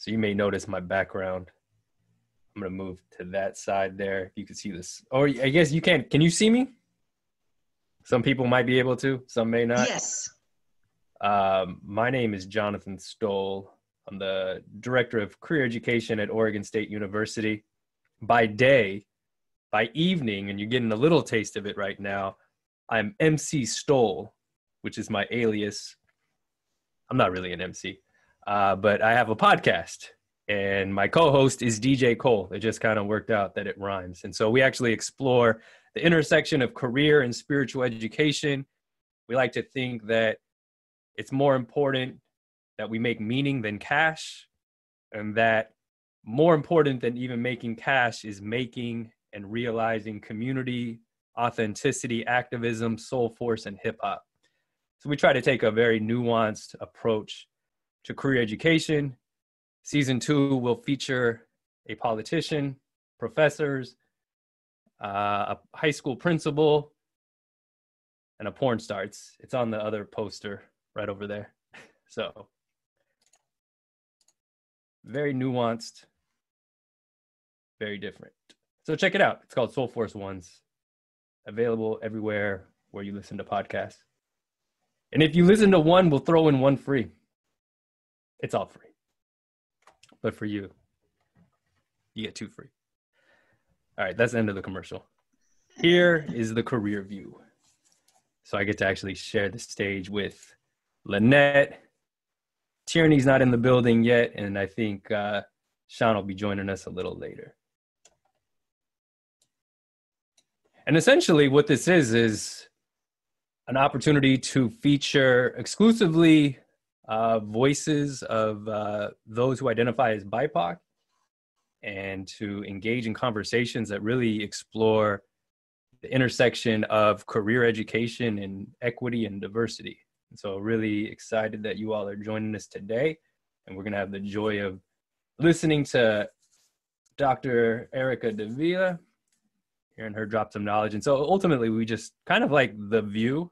So you may notice my background. I'm going to move to that side there. If you can see this. Or I guess you can. Can you see me? Some people might be able to. Some may not. Yes. My name is Jonathan Stoll. I'm the director of career education at Oregon State University. By day, by evening, and you're getting a little taste of it right now, I'm MC Stoll, which is my alias. I'm not really an MC, but I have a podcast, and my co-host is DJ Cole. It just kind of worked out that it rhymes. And so we actually explore the intersection of career and spiritual education. We like to think that it's more important that we make meaning than cash, and that more important than even making cash is making and realizing community, authenticity, activism, soul force, and hip hop. So we try to take a very nuanced approach to career education. Season 2 will feature a politician, professors, a high school principal, and a porn star. It's on the other poster right over there. So very nuanced, very different. So check it out. It's called Soul Force Ones. Available everywhere where you listen to podcasts. And if you listen to one, we'll throw in one free. It's all free. But for you, you get 2 free. All right, that's the end of the commercial. Here is the career view. So I get to actually share the stage with Lynette. Tierney's not in the building yet, and I think Shawn will be joining us a little later. And essentially what this is an opportunity to feature exclusively voices of those who identify as BIPOC, and to engage in conversations that really explore the intersection of career education and equity and diversity. And so really excited that you all are joining us today. And we're going to have the joy of listening to Dr. Erica Davila, hearing her drop some knowledge. And so ultimately, we just kind of like the view,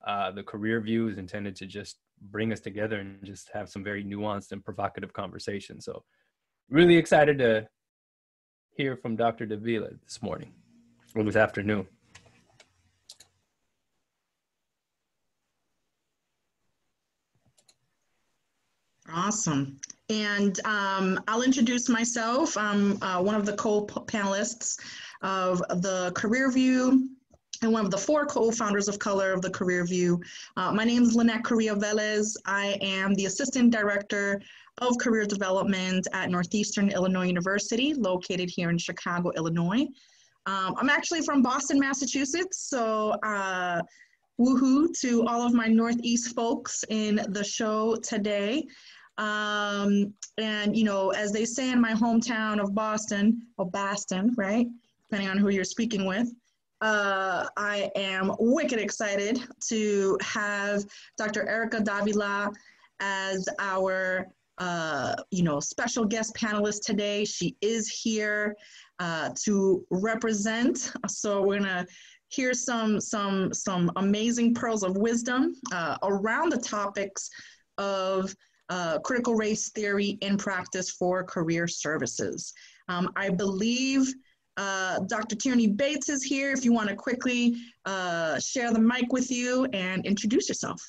the career view is intended to just bring us together and just have some very nuanced and provocative conversations. So really excited to hear from Dr. Davila this morning, or this afternoon. Awesome. And I'll introduce myself. I'm one of the co-panelists of the Career View and one of the 4 co-founders of Color of the Career View. My name is Lynette Correz-Velez. I am the Assistant Director of Career Development at Northeastern Illinois University, located here in Chicago, Illinois. I'm actually from Boston, Massachusetts, so woohoo to all of my Northeast folks in the show today. And, you know, as they say in my hometown of Boston, or Boston, right? Depending on who you're speaking with. I am wicked excited to have Dr. Erica Davila as our, you know, special guest panelist today. She is here to represent. So we're gonna hear some amazing pearls of wisdom around the topics of critical race theory in practice for career services. I believe Dr. Tierney Bates is here. If you want to quickly share the mic with you and introduce yourself.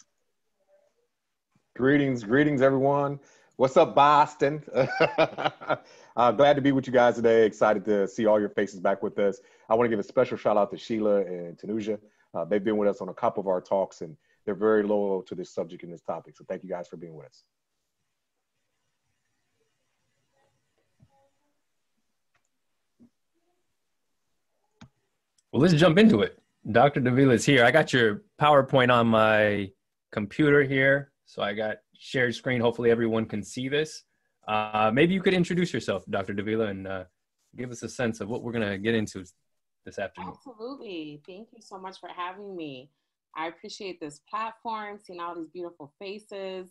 Greetings, everyone. What's up, Boston? Glad to be with you guys today. Excited to see all your faces back with us. I want to give a special shout out to Sheila and Tanuja. They've been with us on a couple of our talks, and they're very loyal to this subject and this topic. So thank you guys for being with us. Well, let's jump into it. Dr. Davila is here. I got your PowerPoint on my computer here. So I got shared screen. Hopefully everyone can see this. Maybe you could introduce yourself, Dr. Davila, and give us a sense of what we're going to get into this afternoon. Absolutely. Thank you so much for having me. I appreciate this platform, seeing all these beautiful faces.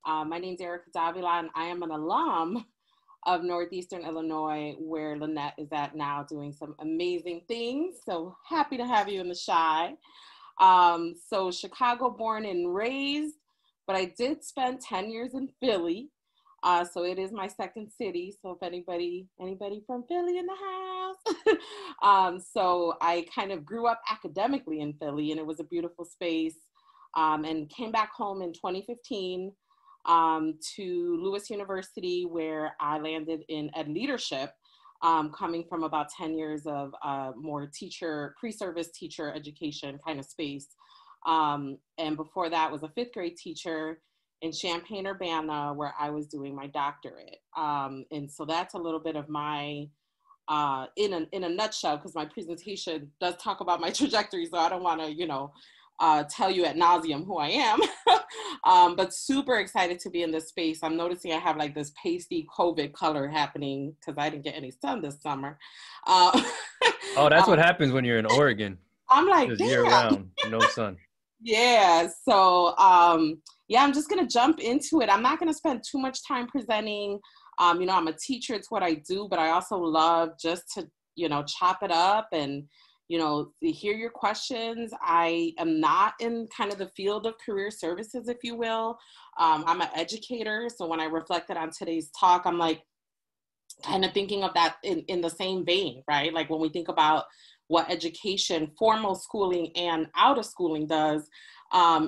My name is Erica Davila, and I am an alum of Northeastern Illinois, where Lynette is at now doing some amazing things. So happy to have you in the Chi. So Chicago born and raised, but I did spend 10 years in Philly. So it is my second city. So if anybody from Philly in the house. So I kind of grew up academically in Philly, and it was a beautiful space. And came back home in 2015 to Lewis University, where I landed in ed leadership, coming from about 10 years of more pre-service teacher education kind of space. And before that was a 5th grade teacher in Champaign, Urbana, where I was doing my doctorate. And so that's a little bit of my, in a nutshell, because my presentation does talk about my trajectory, so I don't want to, tell you ad nauseum who I am. But super excited to be in this space. I'm noticing I have like this pasty COVID color happening because I didn't get any sun this summer. Oh, that's what happens when you're in Oregon. I'm like, just year round, no sun. Yeah, so yeah, I'm just gonna jump into it. I'm not gonna spend too much time presenting. I'm a teacher, it's what I do, but I also love just to, chop it up and, to hear your questions. I am not in kind of the field of career services, if you will. I'm an educator, so when I reflected on today's talk, I'm like, kind of thinking of that in the same vein, right? Like when we think about what education, formal schooling and out of schooling does,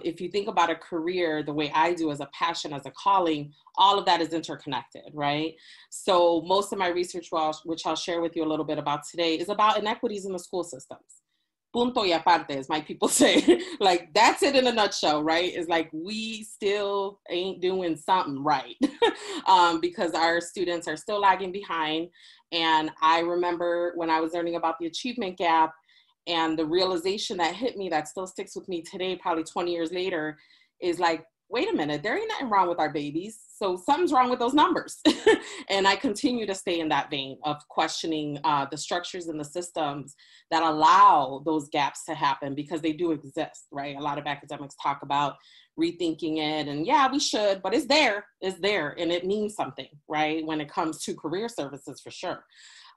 if you think about a career the way I do, as a passion, as a calling, all of that is interconnected, right? So most of my research, which I'll share with you a little bit about today, is about inequities in the school systems. Punto y aparte, as my people say. Like, that's it in a nutshell, right? It's like we still ain't doing something right because our students are still lagging behind. And I remember when I was learning about the achievement gap, and the realization that hit me, that still sticks with me today, probably 20 years later, is like, wait a minute, there ain't nothing wrong with our babies. So something's wrong with those numbers. And I continue to stay in that vein of questioning the structures and the systems that allow those gaps to happen, because they do exist, right? A lot of academics talk about rethinking it, and yeah, we should, but it's there, and it means something, right? When it comes to career services, for sure.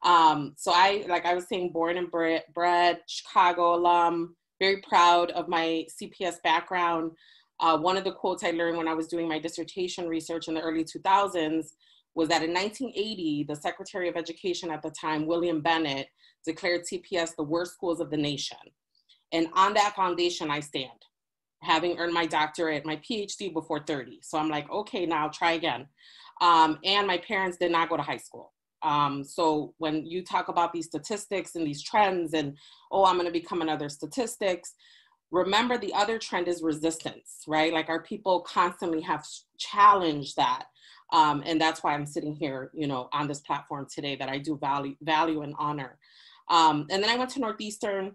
So like I was saying, born and bred, Chicago alum, very proud of my CPS background. One of the quotes I learned when I was doing my dissertation research in the early 2000s was that in 1980, the Secretary of Education at the time, William Bennett, declared CPS the worst schools of the nation. And on that foundation, I stand, having earned my doctorate, my PhD before 30. So I'm like, okay, now I'll try again. And my parents did not go to high school. So when you talk about these statistics and these trends and, oh, I'm going to become another statistics, remember the other trend is resistance, right? Like our people constantly have challenged that. And that's why I'm sitting here, on this platform today, that I do value and honor. And then I went to Northeastern,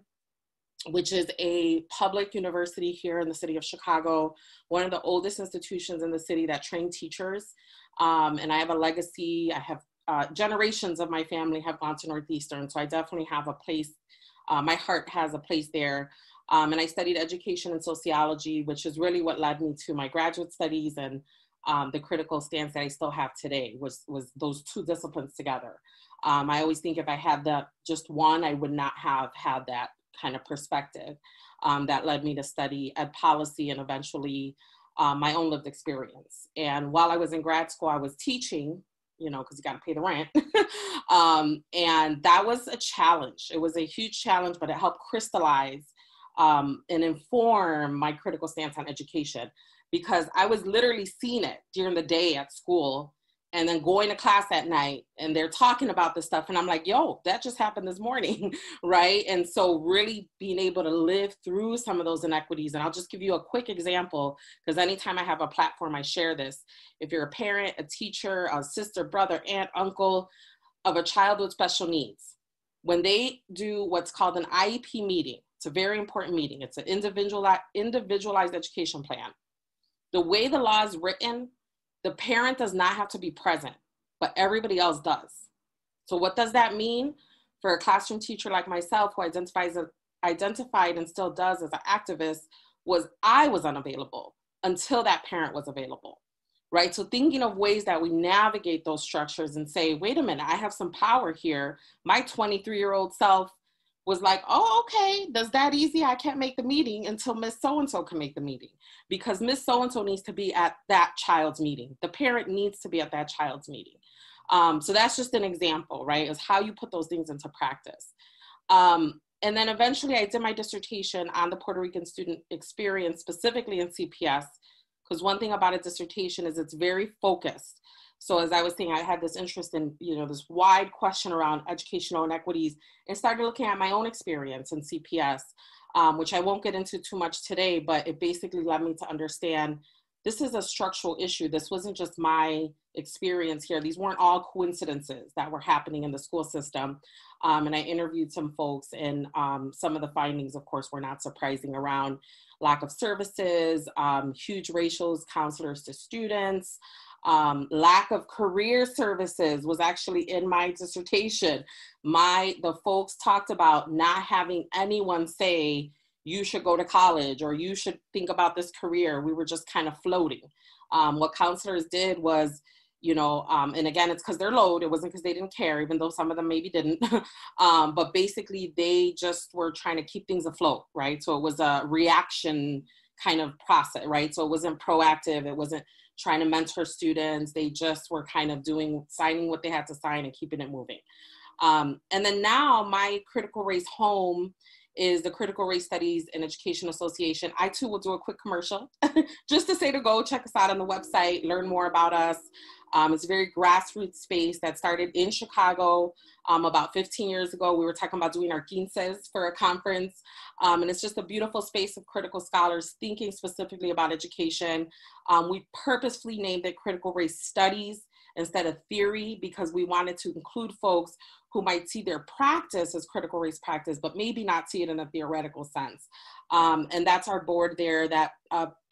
which is a public university here in the city of Chicago, one of the oldest institutions in the city that train teachers. And I have a legacy. I have generations of my family have gone to Northeastern. So I definitely have a place, my heart has a place there. And I studied education and sociology, which is really what led me to my graduate studies, and the critical stance that I still have today was those two disciplines together. I always think if I had just one, I would not have had that kind of perspective that led me to study ed policy and eventually my own lived experience. And while I was in grad school, I was teaching, because you got to pay the rent. And that was a challenge. It was a huge challenge, but it helped crystallize and inform my critical stance on education, because I was literally seeing it during the day at school and then going to class at night, and they're talking about this stuff. And I'm like, yo, that just happened this morning, right? And so really being able to live through some of those inequities. And I'll just give you a quick example, because anytime I have a platform, I share this. If you're a parent, a teacher, a sister, brother, aunt, uncle of a child with special needs, when they do what's called an IEP meeting, it's a very important meeting. It's an individualized education plan. The way the law is written, the parent does not have to be present, but everybody else does. So what does that mean for a classroom teacher like myself, who identified and still does as an activist, was I was unavailable until that parent was available, right? So thinking of ways that we navigate those structures and say, wait a minute, I have some power here. My 23-year-old self was like, oh, okay, that's that easy. I can't make the meeting until Miss So-and-so can make the meeting, because Miss So-and-so needs to be at that child's meeting. The parent needs to be at that child's meeting. So that's just an example, right? Is how you put those things into practice. And then eventually I did my dissertation on the Puerto Rican student experience, specifically in CPS, because one thing about a dissertation is it's very focused. So as I was saying, I had this interest in, this wide question around educational inequities, and started looking at my own experience in CPS, which I won't get into too much today, but it basically led me to understand this is a structural issue. This wasn't just my experience here. These weren't all coincidences that were happening in the school system. And I interviewed some folks, and some of the findings, of course, were not surprising around lack of services, huge ratios, counselors to students, lack of career services was actually in my dissertation. The folks talked about not having anyone say, you should go to college or you should think about this career. We were just kind of floating. What counselors did was, and again, it's because they're low. It wasn't because they didn't care, even though some of them maybe didn't. But basically, they just were trying to keep things afloat, right? So it was a reaction kind of process, right? So it wasn't proactive. It wasn't trying to mentor students. They just were kind of signing what they had to sign and keeping it moving. And then now my critical race home is the Critical Race Studies and Education Association. I too will do a quick commercial just to say to go check us out on the website, learn more about us. It's a very grassroots space that started in Chicago about 15 years ago. We were talking about doing our quinces for a conference. And it's just a beautiful space of critical scholars thinking specifically about education. We purposefully named it Critical Race Studies instead of theory, because we wanted to include folks who might see their practice as critical race practice, but maybe not see it in a theoretical sense. And that's our board there, that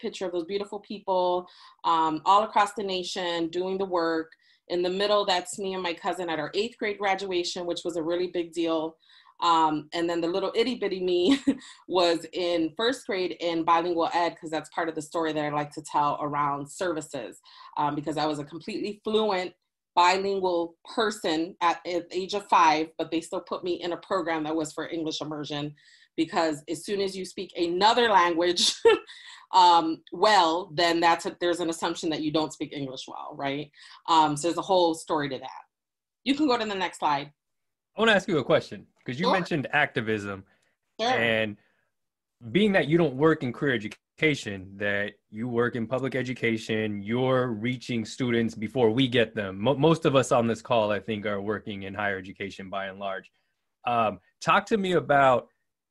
picture of those beautiful people all across the nation doing the work. In the middle, that's me and my cousin at our 8th grade graduation, which was a really big deal. And then the little itty bitty me was in 1st grade in bilingual ed, because that's part of the story that I like to tell around services, because I was a completely fluent bilingual person at the age of 5, but they still put me in a program that was for English immersion, because as soon as you speak another language well, then there's an assumption that you don't speak English well, right? So there's a whole story to that. You can go to the next slide. I want to ask you a question, because you Sure. mentioned activism. Sure. And being that you don't work in career education, that you work in public education, you're reaching students before we get them. Most of us on this call, I think, are working in higher education by and large. Talk to me about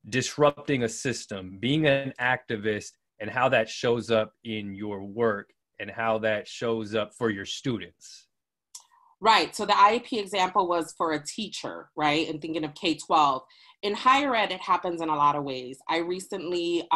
disrupting a system, being an activist, and how that shows up in your work and how that shows up for your students. Right. So the IEP example was for a teacher, right? And thinking of K-12. In higher ed, it happens in a lot of ways. I recently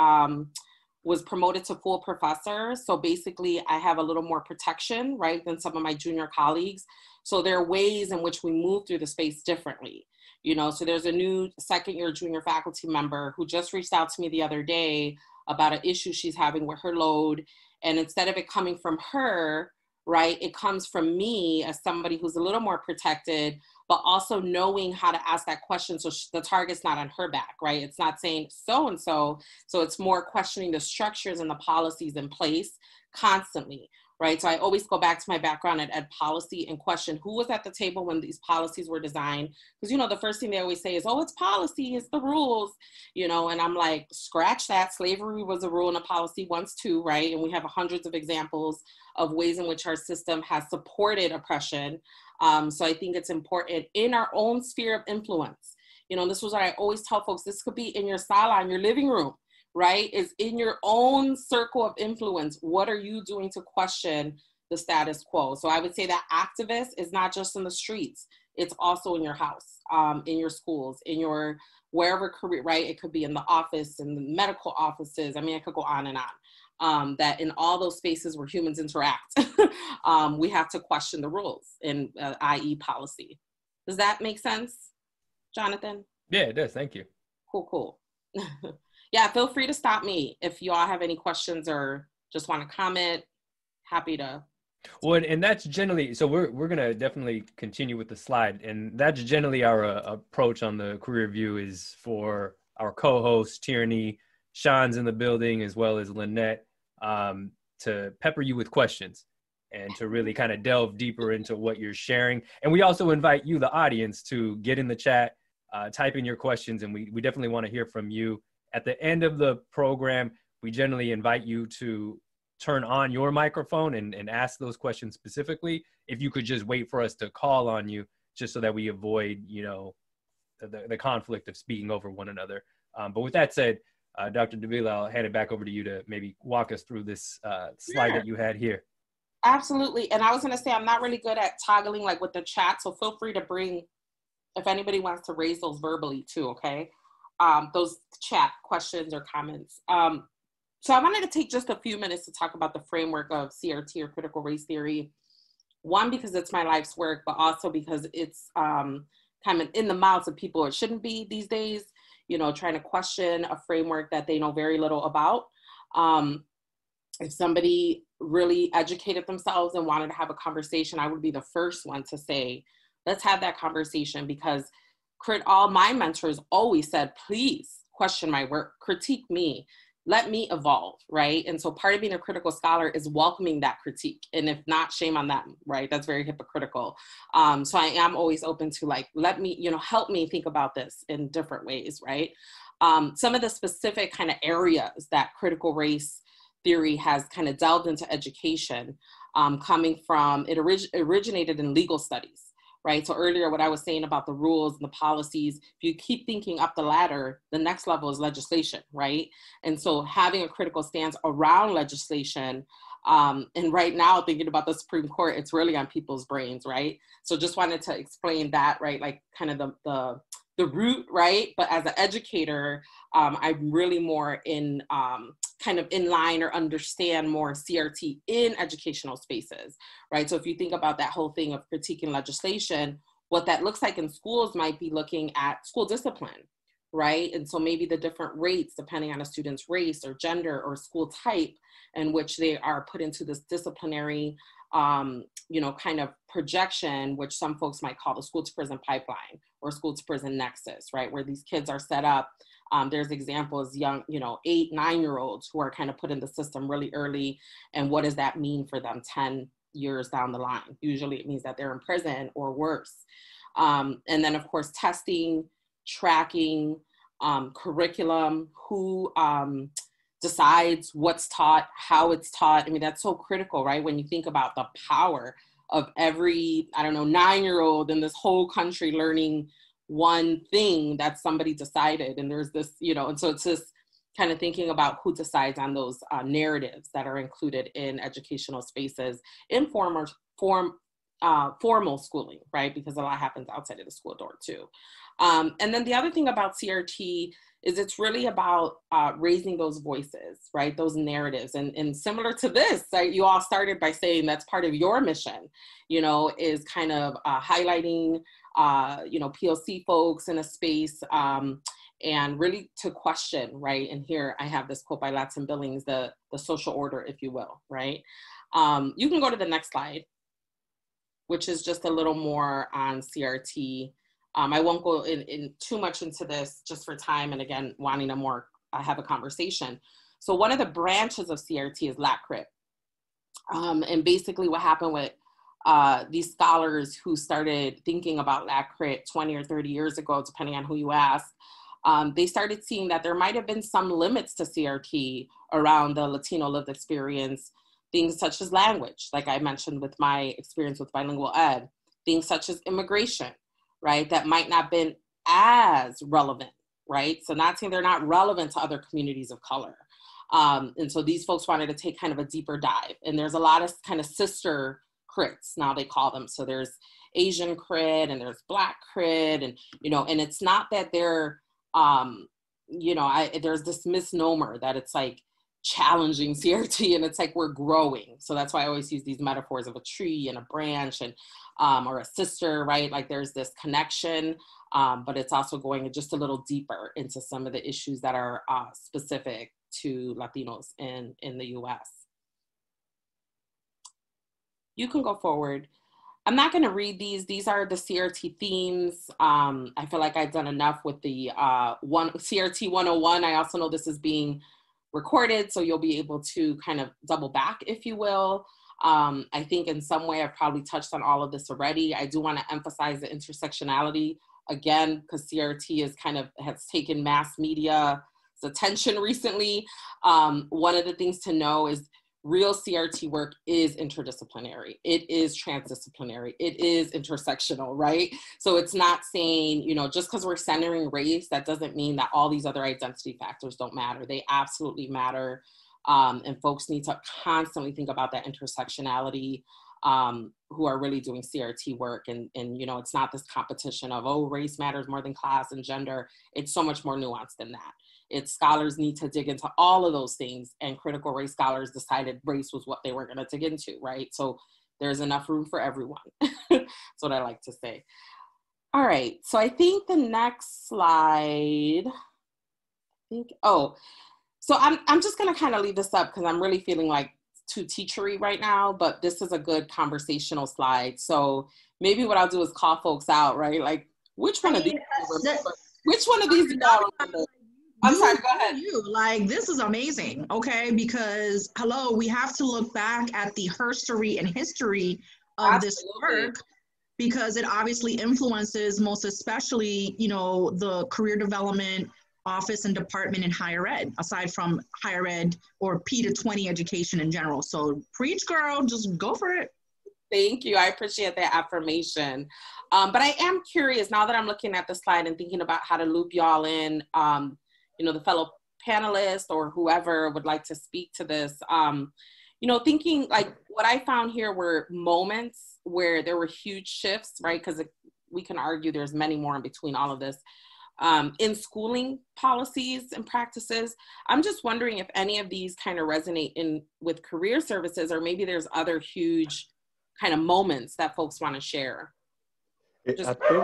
was promoted to full professor. So basically I have a little more protection, right, than some of my junior colleagues. So there are ways in which we move through the space differently. So there's a new 2nd-year junior faculty member who just reached out to me the other day about an issue she's having with her load. And instead of it coming from her, right, it comes from me as somebody who's a little more protected, but also knowing how to ask that question. So the target's not on her back, right? It's not saying so-and-so. So it's more questioning the structures and the policies in place constantly, right? So I always go back to my background at ed policy and question who was at the table when these policies were designed. Because, the first thing they always say is, oh, it's policy, it's the rules, and I'm like, scratch that. Slavery was a rule and a policy once too, right? And we have hundreds of examples of ways in which our system has supported oppression. So I think it's important in our own sphere of influence. This was what I always tell folks, this could be in your sala, in your living room, right? Is in your own circle of influence. What are you doing to question the status quo? So I would say that activist is not just in the streets. It's also in your house, in your schools, in your wherever career, right? It could be in the office, in the medical offices. I mean, I could go on and on. That in all those spaces where humans interact, we have to question the rules in i.e. policy. Does that make sense, Jonathan? Yeah, it does. Thank you. Cool. Yeah, feel free to stop me if you all have any questions or just want to comment. Happy to Well, and that's generally, so we're gonna definitely continue with the slide, and that's generally our approach on the career view is for our co-host Tierney, Shawn's in the building, as well as Lynette, to pepper you with questions and to really kind of delve deeper into what you're sharing. And we also invite you, the audience, to get in the chat, type in your questions, and we definitely want to hear from you. At the end of the program, we generally invite you to turn on your microphone and ask those questions specifically. If you could just wait for us to call on you, just so that we avoid, you know, the conflict of speaking over one another. But with that said, Dr. Davila, I'll hand it back over to you to maybe walk us through this slide that you had here. Absolutely. And I was going to say, I'm not really good at toggling like with the chat. So feel free to bring, if anybody wants to raise those verbally too, okay? Those chat questions or comments. So I wanted to take just a few minutes to talk about the framework of CRT or critical race theory. One, because it's my life's work, but also because it's kind of in the mouths of people it shouldn't be these days, you know, trying to question a framework that they know very little about. If somebody really educated themselves and wanted to have a conversation, I would be the first one to say, let's have that conversation, because all my mentors always said, please question my work, critique me, let me evolve, right? And so part of being a critical scholar is welcoming that critique. And if not, shame on them, right? That's very hypocritical. So I am always open to like, let me, you know, help me think about this in different ways, right? Some of the specific kind of areas that critical race theory has kind of delved into education, coming from, it originated in legal studies. Right. So earlier, what I was saying about the rules and the policies, if you keep thinking up the ladder, the next level is legislation. Right. And so having a critical stance around legislation, and right now thinking about the Supreme Court, it's really on people's brains. Right. So just wanted to explain that, right, like kind of the root, right? But as an educator, I'm really more in kind of in line or understand more CRT in educational spaces, right? So if you think about that whole thing of critiquing legislation, what that looks like in schools might be looking at school discipline, right? And so maybe the different rates, depending on a student's race or gender or school type, in which they are put into this disciplinary you know, kind of projection, which some folks might call the school to prison pipeline or school to prison nexus, right? Where these kids are set up. There's examples, young, you know, 8, 9-year-olds who are kind of put in the system really early. And what does that mean for them 10 years down the line? Usually it means that they're in prison or worse. And then of course, testing, tracking, curriculum, who, decides what's taught, how it's taught. I mean, that's so critical, right? When you think about the power of every, I don't know, 9-year-old in this whole country learning one thing that somebody decided. And there's this, you know, and so it's just kind of thinking about who decides on those narratives that are included in educational spaces in formal schooling, right? Because a lot happens outside of the school door too. And then the other thing about CRT is it's really about raising those voices, right? Those narratives. And similar to this, right, you all started by saying that's part of your mission, you know, is kind of highlighting, you know, POC folks in a space and really to question, right? And here I have this quote by Latson Billings, the social order, if you will, right? You can go to the next slide, which is just a little more on CRT. I won't go in too much into this just for time and again, wanting to more have a conversation. So one of the branches of CRT is LACRIT. And basically what happened with these scholars who started thinking about LACRIT 20 or 30 years ago, depending on who you ask, they started seeing that there might have been some limits to CRT around the Latino lived experience, things such as language, like I mentioned with my experience with bilingual ed, things such as immigration, right, that might not have been as relevant, right? So not saying they're not relevant to other communities of color. And so these folks wanted to take kind of a deeper dive. And there's a lot of kind of sister crits, now they call them. So there's Asian crit and there's Black crit, and, you know, and it's not that they're, you know, there's this misnomer that it's like challenging CRT, and it's like we're growing. So that's why I always use these metaphors of a tree and a branch and or a sister, right? Like there's this connection, but it's also going just a little deeper into some of the issues that are specific to Latinos in the US. You can go forward. I'm not going to read these. These are the CRT themes. I feel like I've done enough with the CRT 101. I also know this is being recorded, so you'll be able to kind of double back, if you will. I think in some way I've probably touched on all of this already. I do want to emphasize the intersectionality again, because CRT has taken mass media's attention recently. One of the things to know is real CRT work is interdisciplinary. It is transdisciplinary. It is intersectional, right? So it's not saying, you know, just because we're centering race, that doesn't mean that all these other identity factors don't matter. They absolutely matter. And folks need to constantly think about that intersectionality, who are really doing CRT work. And, you know, it's not this competition of, oh, race matters more than class and gender. It's so much more nuanced than that. It's scholars need to dig into all of those things, and critical race scholars decided race was what they were going to dig into, right? So there's enough room for everyone. That's what I like to say. All right, so I think the next slide, so I'm just going to kind of leave this up because I'm really feeling like too teachery right now, but this is a good conversational slide. So maybe what I'll do is call folks out, right? Like, which one of these do you all remember? I'm sorry, go ahead. Like, this is amazing, okay? Because, hello, we have to look back at the herstory and history of this work, because it obviously influences, most especially, you know, the career development office and department in higher ed, aside from higher ed or P to 20 education in general. So preach, girl, just go for it. Thank you. I appreciate that affirmation. But I am curious, now that I'm looking at the slide and thinking about how to loop y'all in, you know, the fellow panelists or whoever would like to speak to this, you know, thinking like what I found here were moments where there were huge shifts, right? Because we can argue there's many more in between all of this, in schooling policies and practices. I'm just wondering if any of these kind of resonate with career services, or maybe there's other huge kind of moments that folks want to share. I think,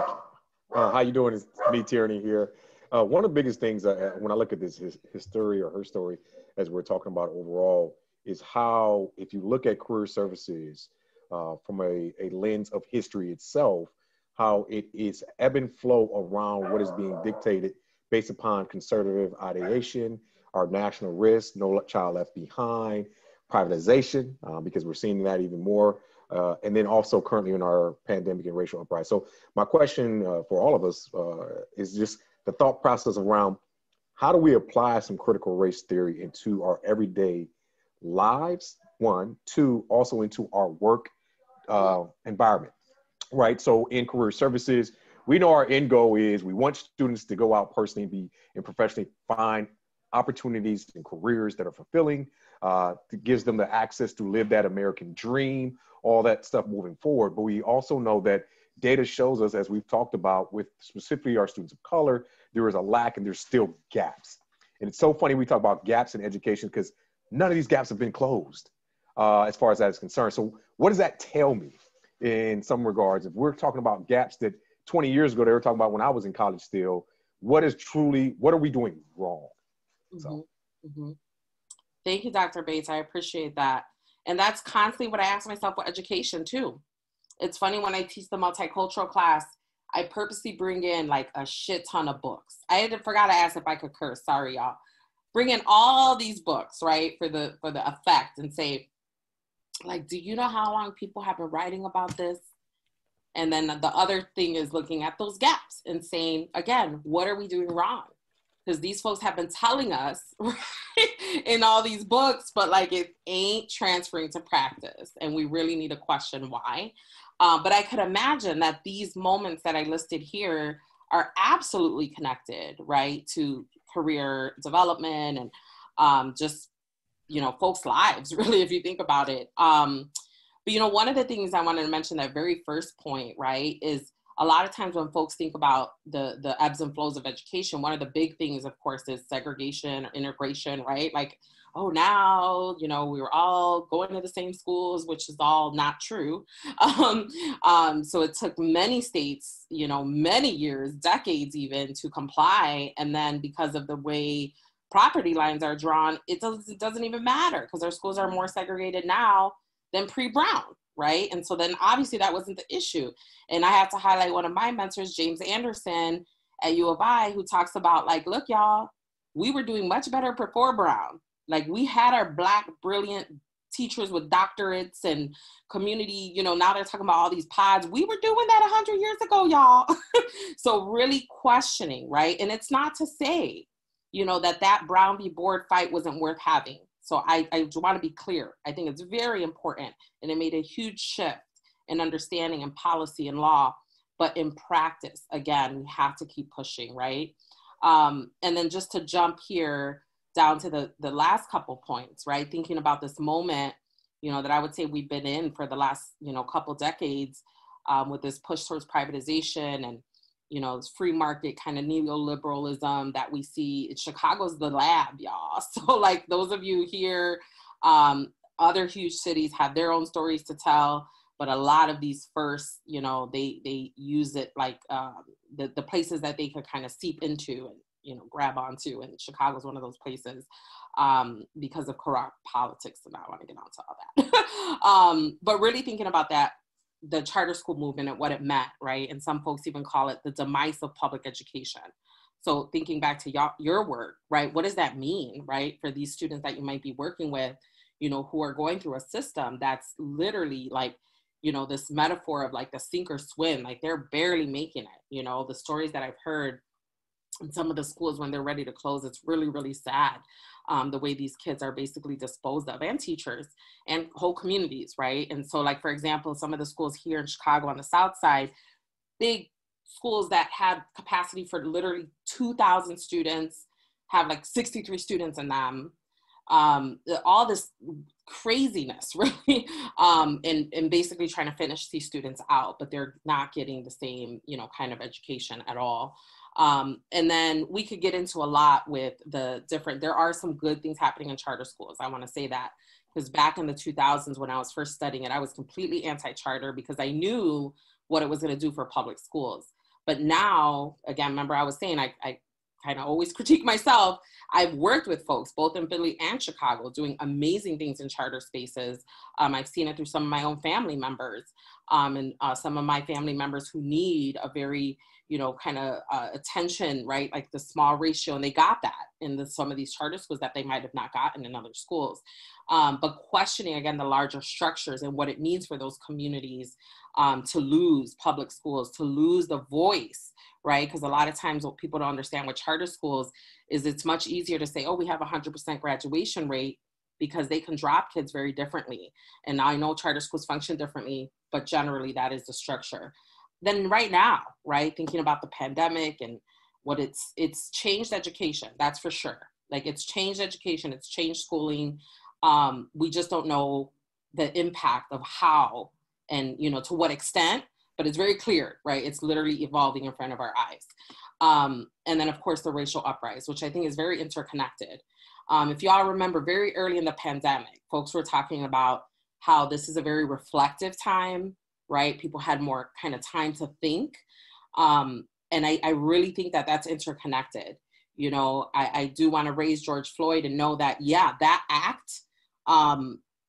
how you doing? It's me, Tierney, here. One of the biggest things when I look at this his story or her story, as we're talking about overall, is how, if you look at career services from a lens of history itself, how it is ebb and flow around what is being dictated based upon conservative ideation, our national risk, no child left behind, privatization, because we're seeing that even more, and then also currently in our pandemic and racial uprising. So my question for all of us is just the thought process around how do we apply some critical race theory into our everyday lives, one, two, also into our work environment, right? So in career services, we know our end goal is we want students to go out personally and professionally find opportunities and careers that are fulfilling, that gives them the access to live that American dream, all that stuff moving forward. But we also know that data shows us, as we've talked about with specifically our students of color, there is a lack and there's still gaps. And it's so funny we talk about gaps in education because none of these gaps have been closed as far as that is concerned. So what does that tell me in some regards? If we're talking about gaps that 20 years ago they were talking about when I was in college still, what are we doing wrong? So. Mm-hmm. Thank you, Dr. Bates. I appreciate that. And that's constantly what I ask myself with education too. It's funny when I teach the multicultural class, I purposely bring in like a shit ton of books. I forgot to ask if I could curse. Sorry, y'all. Bring in all these books, right, for the effect, and say, like, do you know how long people have been writing about this? And then the other thing is looking at those gaps and saying, again, what are we doing wrong? Because these folks have been telling us, right, in all these books, but like it ain't transferring to practice. And we really need to question why. But I could imagine that these moments that I listed here are absolutely connected, right, to career development and just, you know, folks' lives, really, if you think about it. But, you know, one of the things I wanted to mention, that very first point, right, is a lot of times when folks think about the ebbs and flows of education, one of the big things, of course, is segregation or integration, right? Like, oh, now, you know, we were all going to the same schools, which is all not true. So it took many states, you know, many years, decades even, to comply. And then because of the way property lines are drawn, it doesn't even matter because our schools are more segregated now than pre-Brown, right? And so then obviously that wasn't the issue. And I have to highlight one of my mentors, James Anderson at U of I, who talks about like, look, y'all, we were doing much better before Brown. Like we had our Black, brilliant teachers with doctorates and community, you know, now they're talking about all these pods. We were doing that 100 years ago, y'all. So really questioning, right? And it's not to say, you know, that Brown v. Board fight wasn't worth having. So I want to be clear. I think it's very important, and it made a huge shift in understanding and policy and law. But in practice, again, we have to keep pushing, right? And then just to jump here down to the last couple points, right? Thinking about this moment, you know, that I would say we've been in for the last, you know, couple decades with this push towards privatization and, you know, this free market kind of neoliberalism that we see. Chicago's the lab, y'all. So like those of you here, other huge cities have their own stories to tell, but a lot of these first, you know, they use it like the places that they could kind of seep into and, you know, grab onto. And Chicago's one of those places because of corrupt politics. And I want to get onto all that. But really thinking about that, the charter school movement and what it meant, right? And some folks even call it the demise of public education. So thinking back to your work, right? What does that mean, right? For these students that you might be working with, you know, who are going through a system that's literally like, you know, this metaphor of like the sink or swim, like they're barely making it. You know, the stories that I've heard in some of the schools when they're ready to close, it's really, really sad. The way these kids are basically disposed of, and teachers and whole communities, right? And so like, for example, some of the schools here in Chicago on the South Side, big schools that have capacity for literally 2,000 students, have like 63 students in them. All this craziness, really, and basically trying to finish these students out, but they're not getting the same, you know, kind of education at all. And then we could get into a lot with the different, there are some good things happening in charter schools. I want to say that because back in the 2000s, when I was first studying it, I was completely anti-charter because I knew what it was going to do for public schools. But now, again, remember I was saying, I kind of always critique myself. I've worked with folks both in Philly and Chicago doing amazing things in charter spaces. I've seen it through some of my own family members and some of my family members who need a very, you know, kind of attention, right? Like the small ratio, and they got that in some of these charter schools that they might have not gotten in other schools. But questioning, again, the larger structures and what it means for those communities to lose public schools, to lose the voice, right? Because a lot of times what people don't understand with charter schools is it's much easier to say, oh, we have 100% graduation rate because they can drop kids very differently. And I know charter schools function differently, but generally that is the structure. Then right now, right, thinking about the pandemic and what it's changed education, that's for sure. Like it's changed education, it's changed schooling. We just don't know the impact of how and, you know, to what extent, but it's very clear, right? It's literally evolving in front of our eyes. And then of course the racial uprise, which I think is very interconnected. If y'all remember very early in the pandemic, folks were talking about how this is a very reflective time, right? People had more kind of time to think. And I really think that that's interconnected. You know, I do want to raise George Floyd and know that, yeah, that act,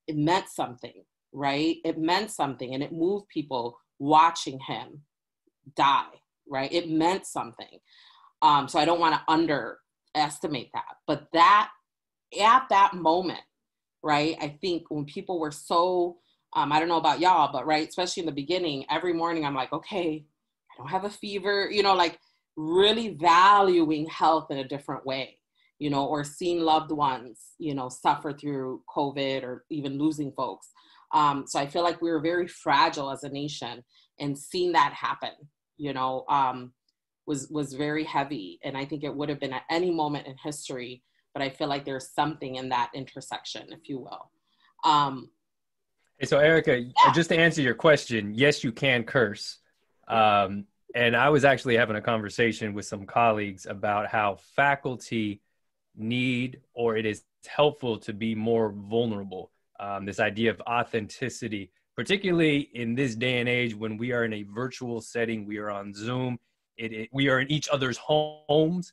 it meant something, right? It meant something and it moved people watching him die, right? It meant something. So I don't want to underestimate that, but that at that moment, right? I think when people were so, I don't know about y'all, but right, especially in the beginning, every morning I'm like, okay, I don't have a fever, you know, like really valuing health in a different way, you know, or seeing loved ones, you know, suffer through COVID or even losing folks. So I feel like we were very fragile as a nation, and seeing that happen, you know, was very heavy. And I think it would have been at any moment in history, but I feel like there's something in that intersection, if you will. Hey, so Erica, just to answer your question, yes, you can curse. And I was actually having a conversation with some colleagues about how faculty need, or it is helpful to be more vulnerable. This idea of authenticity, particularly in this day and age when we are in a virtual setting, we are on Zoom, we are in each other's homes.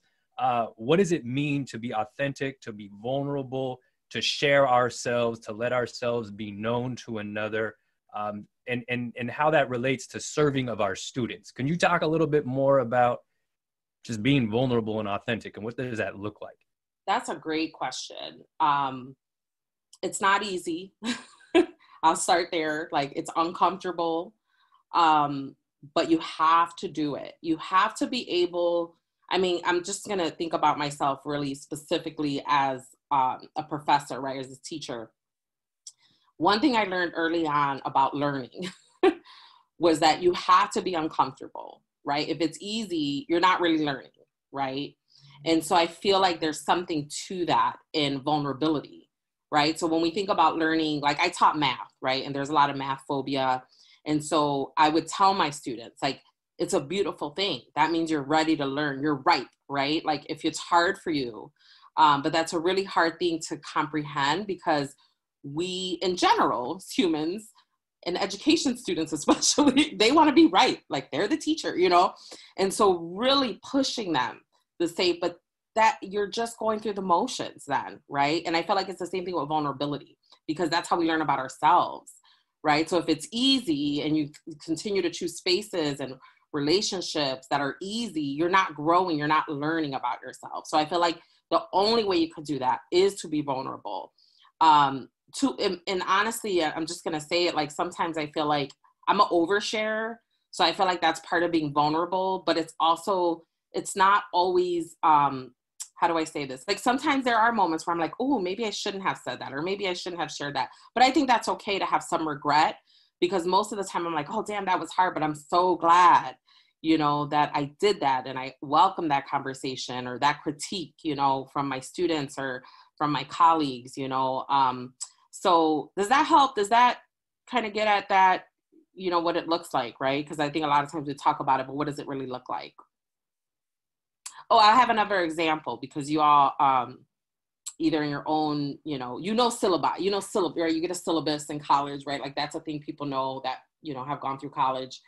What does it mean to be authentic, to be vulnerable, to share ourselves, to let ourselves be known to another? and how that relates to serving of our students. Can you talk a little bit more about just being vulnerable and authentic, and what does that look like? That's a great question. It's not easy. I'll start there. Like, it's uncomfortable, but you have to do it. You have to be able, I mean, I'm just going to think about myself really specifically as a professor, right, as a teacher. One thing I learned early on about learning was that you have to be uncomfortable, right? If it's easy, you're not really learning, right? And so I feel like there's something to that in vulnerability, right? So when we think about learning, like, I taught math, right? And there's a lot of math phobia. And so I would tell my students, like, it's a beautiful thing. That means you're ready to learn. You're ripe, right? Like, if it's hard for you, but that's a really hard thing to comprehend, because we, in general, as humans, and education students especially, they want to be right. Like, they're the teacher, you know? And so really pushing them to say, but that you're just going through the motions then, right? And I feel like it's the same thing with vulnerability, because that's how we learn about ourselves, right? So if it's easy and you continue to choose spaces and relationships that are easy, you're not growing, you're not learning about yourself. So I feel like the only way you could do that is to be vulnerable. And honestly, I'm just going to say it, like, sometimes I feel like I'm an oversharer. So I feel like that's part of being vulnerable, but it's also, it's not always, how do I say this? Like, sometimes there are moments where I'm like, oh, maybe I shouldn't have said that, or maybe I shouldn't have shared that. But I think that's okay to have some regret, because most of the time I'm like, oh, damn, that was hard, but I'm so glad, you know, that I did that. And I welcome that conversation or that critique, you know, from my students or from my colleagues, you know. So does that help? Does that kind of get at that, you know, what it looks like, right? Because I think a lot of times we talk about it, but what does it really look like? Oh, I have another example, because you all, either in your own, you know syllabus, right? You get a syllabus in college, right? Like, that's a thing people know that, you know, have gone through college.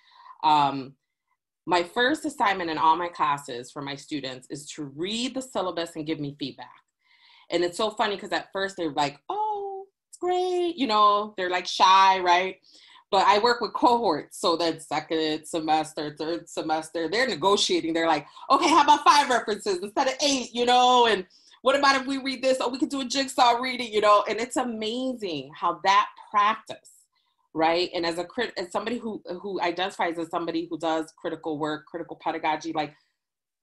My first assignment in all my classes for my students is to read the syllabus and give me feedback. And it's so funny, because at first they're like, oh, it's great. You know, they're like shy, right? But I work with cohorts. So that second semester, third semester, they're negotiating. They're like, okay, how about 5 references instead of 8, you know? And what about if we read this? Oh, we could do a jigsaw reading, you know? And it's amazing how that practice, right? And as somebody who identifies as somebody who does critical work, critical pedagogy, like,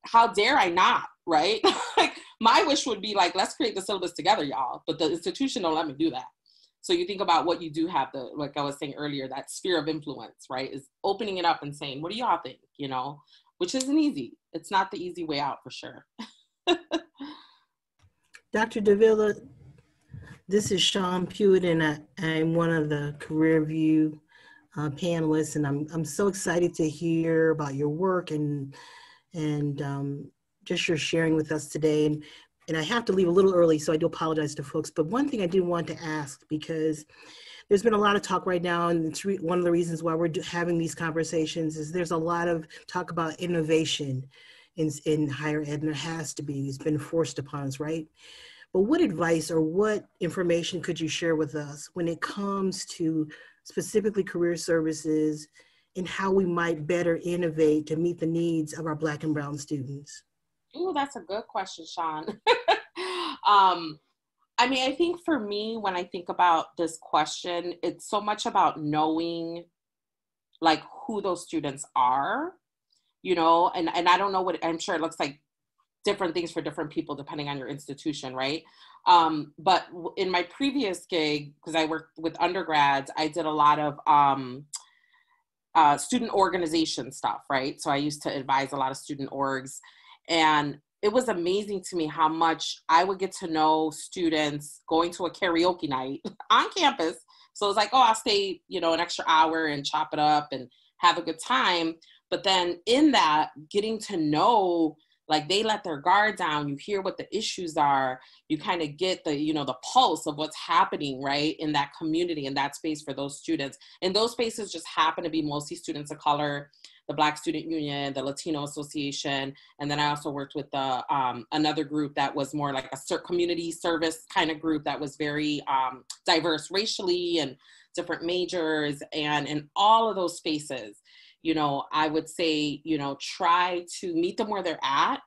how dare I not, right? Like, my wish would be like, let's create the syllabus together, y'all. But the institution don't let me do that. So you think about what you do have, like I was saying earlier, that sphere of influence, right? Is opening it up and saying, what do y'all think? You know, which isn't easy. It's not the easy way out, for sure. Dr. Davila, this is Shawn Pewitt, and I'm one of the Career View panelists, and I'm so excited to hear about your work and just your sharing with us today. And I have to leave a little early, so I do apologize to folks. But one thing I do want to ask, because there's been a lot of talk right now, and it's one of the reasons why we're having these conversations is there's a lot of talk about innovation in higher ed, and there has to be. It's been forced upon us, right? But what advice or what information could you share with us when it comes to specifically career services and how we might better innovate to meet the needs of our Black and Brown students? Oh, that's a good question, Shawn. I mean, I think for me, when I think about this question, it's so much about knowing, like, who those students are, you know, and I don't know what, I'm sure it looks like different things for different people depending on your institution, right? But in my previous gig, because I worked with undergrads, I did a lot of student organization stuff, right? So I used to advise a lot of student orgs. And it was amazing to me how much I would get to know students going to a karaoke night on campus. So it was like, oh, I'll stay, you know, an extra hour and chop it up and have a good time. But then in that, getting to know, like, they let their guard down, you hear what the issues are, you kind of get the, you know, the pulse of what's happening, right, in that community, in that space for those students. And those spaces just happen to be mostly students of color. the Black Student Union, the Latino Association. And then I also worked with the, another group that was more like a community service kind of group that was very diverse racially and different majors. And in all of those spaces, you know, I would say, you know, try to meet them where they're at.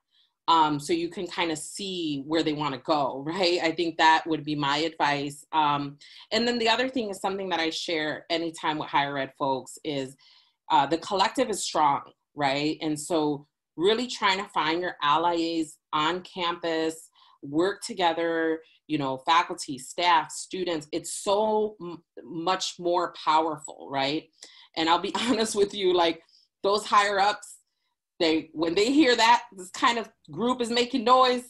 So you can kind of see where they want to go, right? I think that would be my advice. And then the other thing is something that I share anytime with higher ed folks is the collective is strong, right? And so really trying to find your allies on campus, work together, you know, faculty, staff, students, it's so much more powerful, right? And I'll be honest with you, like those higher ups, when they hear that this kind of group is making noise,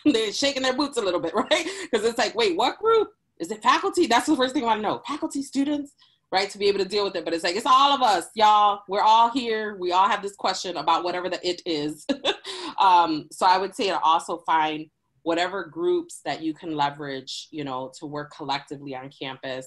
they're shaking their boots a little bit, right? Because it's like, wait, what group? Is it faculty? That's the first thing I want to know. Faculty, students, right? To be able to deal with it. But it's like, it's all of us, y'all. We're all here. We all have this question about whatever the it is. So I would say to also find whatever groups that you can leverage, you know, to work collectively on campus,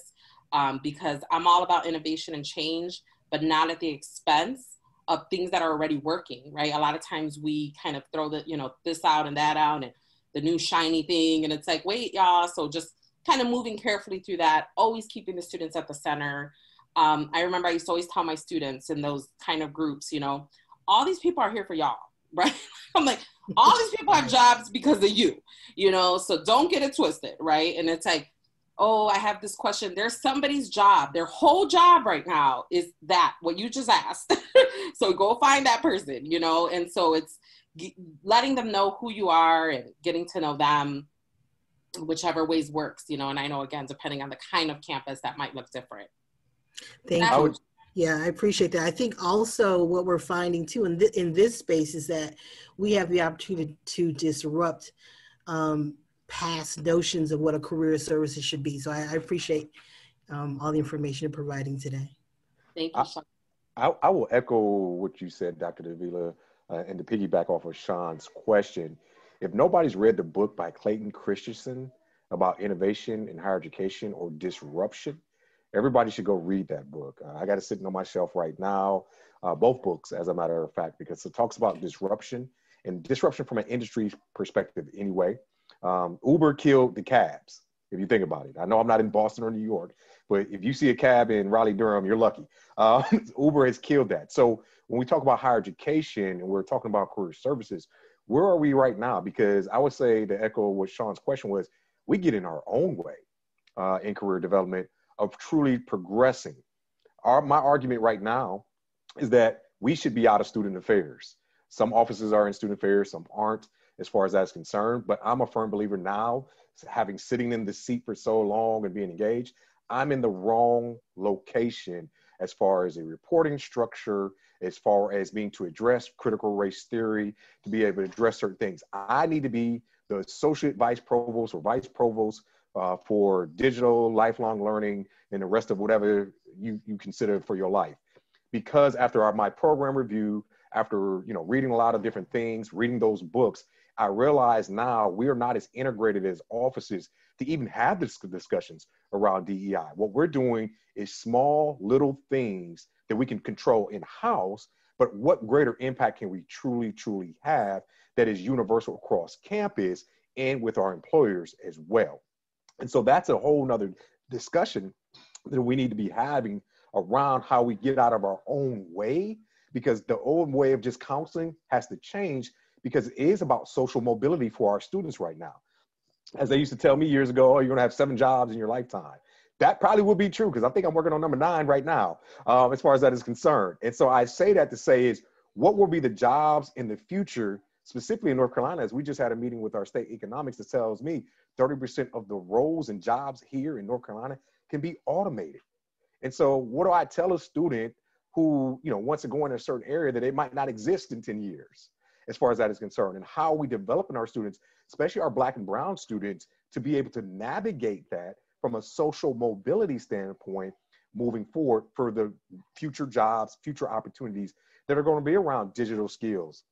because I'm all about innovation and change, but not at the expense of things that are already working, right? A lot of times we kind of throw the, you know, this out and that out and the new shiny thing. And it's like, wait, y'all. So just kind of moving carefully through that, always keeping the students at the center. I remember I used to always tell my students in those kind of groups, you know, all these people are here for y'all, right? I'm like, all these people have jobs because of you, you know, so don't get it twisted, right? And it's like, oh, I have this question. There's somebody's job. Their whole job right now is that, what you just asked. So go find that person, you know? And so it's letting them know who you are and getting to know them, whichever ways works, you know? And I know, again, depending on the kind of campus, that might look different. Thank you. Yeah, I appreciate that. I think also what we're finding too in this space is that we have the opportunity to disrupt past notions of what a career services should be. So I appreciate all the information you're providing today. Thank you, Shawn. I will echo what you said, Dr. Davila, and to piggyback off of Shawn's question. If nobody's read the book by Clayton Christensen about innovation in higher education or disruption, everybody should go read that book. I got it sitting on my shelf right now, both books, as a matter of fact, because it talks about disruption and disruption from an industry perspective anyway. Uber killed the cabs, if you think about it. I know I'm not in Boston or New York, but if you see a cab in Raleigh-Durham, you're lucky. Uber has killed that. So when we talk about higher education and we're talking about career services, where are we right now? Because I would say, to echo what Shawn's question was, we get in our own way in career development of truly progressing. My argument right now is that we should be out of student affairs. Some offices are in student affairs, some aren't, as far as that's concerned. But I'm a firm believer now, having sitting in the seat for so long and being engaged, I'm in the wrong location as far as a reporting structure, as far as being to address critical race theory, to be able to address certain things. I need to be the associate vice provost or vice provost for digital lifelong learning and the rest of whatever you consider for your life. Because after my program review, after reading a lot of different things, reading those books, I realize now we are not as integrated as offices to even have this discussions around DEI. What we're doing is small little things that we can control in-house, but what greater impact can we truly, truly have that is universal across campus and with our employers as well? And so that's a whole nother discussion that we need to be having around how we get out of our own way, because the old way of just counseling has to change, because it is about social mobility for our students right now. As they used to tell me years ago, oh, you're gonna have 7 jobs in your lifetime. That probably would be true, because I think I'm working on number 9 right now, as far as that is concerned. And so I say that to say is, what will be the jobs in the future, specifically in North Carolina, as we just had a meeting with our state economics that tells me 30% of the roles and jobs here in North Carolina can be automated. And so what do I tell a student who wants to go in a certain area that it might not exist in 10 years, as far as that is concerned? And how are we developing our students, especially our Black and brown students, to be able to navigate that from a social mobility standpoint moving forward for the future jobs, future opportunities that are going to be around digital skills,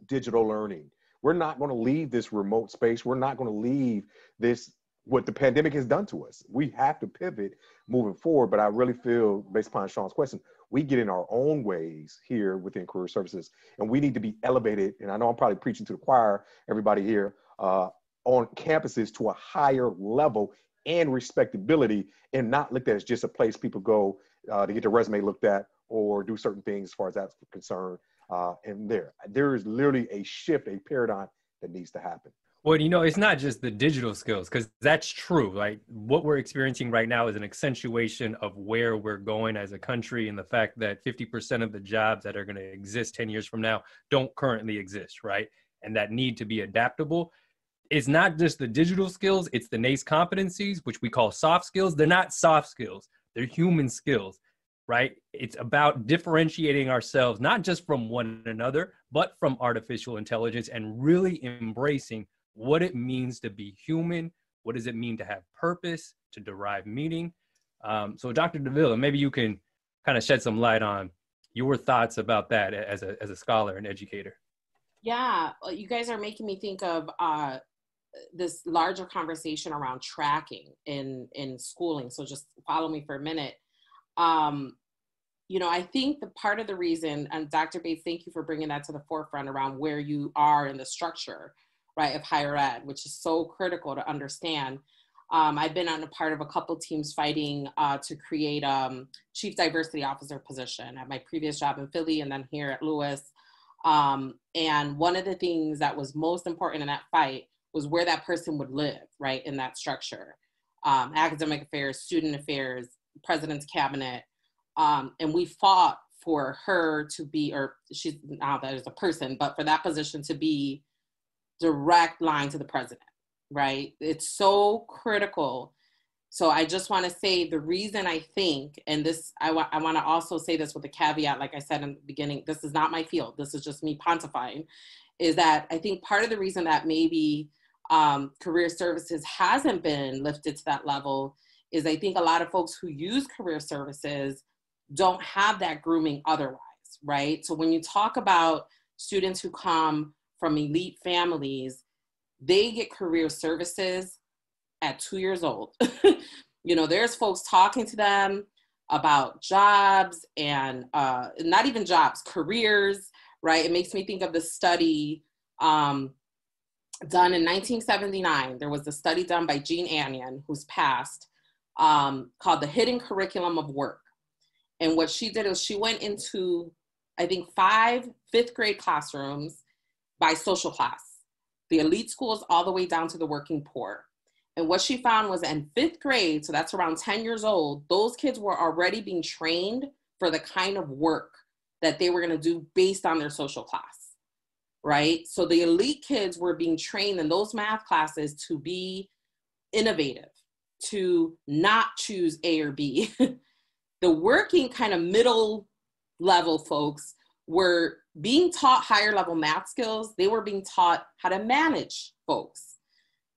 digital learning. We're not going to leave this remote space. We're not going to leave this, what the pandemic has done to us. We have to pivot moving forward. But I really feel, based upon Shawn's question, we get in our own ways here within career services, and we need to be elevated. And I know I'm probably preaching to the choir, everybody here, on campuses to a higher level and respectability, and not looked at as just a place people go to get their resume looked at or do certain things as far as that's concerned. And there is literally a shift, a paradigm that needs to happen. Well, you know, it's not just the digital skills, because that's true. Like what we're experiencing right now is an accentuation of where we're going as a country, and the fact that 50% of the jobs that are going to exist 10 years from now don't currently exist, right? And that need to be adaptable. It's not just the digital skills, it's the NACE competencies, which we call soft skills. They're not soft skills, they're human skills, right? It's about differentiating ourselves, not just from one another, but from artificial intelligence, and really embracing what it means to be human. What does it mean to have purpose, to derive meaning? So Dr. Davila, maybe you can kind of shed some light on your thoughts about that as a scholar and educator. Yeah, you guys are making me think of this larger conversation around tracking in schooling. So just follow me for a minute. You know, I think the part of the reason, and Dr. Bates, thank you for bringing that to the forefront around where you are in the structure, right, of higher ed, which is so critical to understand. I've been on a part of a couple teams fighting to create chief diversity officer position at my previous job in Philly and then here at Lewis. And one of the things that was most important in that fight was where that person would live, right, in that structure. Academic affairs, student affairs, president's cabinet. And we fought for her to be, or she's now that is a person, but for that position to be direct line to the president, right? It's so critical. So I just want to say the reason I think, and this, I want to also say this with a caveat, like I said in the beginning, this is not my field, this is just me pontifying, is that I think part of the reason that maybe career services hasn't been lifted to that level is I think a lot of folks who use career services don't have that grooming otherwise, right? So when you talk about students who come from elite families, they get career services at 2 years old. You know, there's folks talking to them about jobs and not even jobs, careers, right? It makes me think of the study done in 1979. There was a study done by Jean Annion, who's passed, called The Hidden Curriculum of Work. And what she did is she went into, I think, 5 fifth grade classrooms by social class, the elite schools all the way down to the working poor. And what she found was in 5th grade, so that's around 10 years old, those kids were already being trained for the kind of work that they were going to do based on their social class, right? So the elite kids were being trained in those math classes to be innovative, to not choose A or B. The working kind of middle level folks were being taught higher level math skills. They were being taught how to manage folks.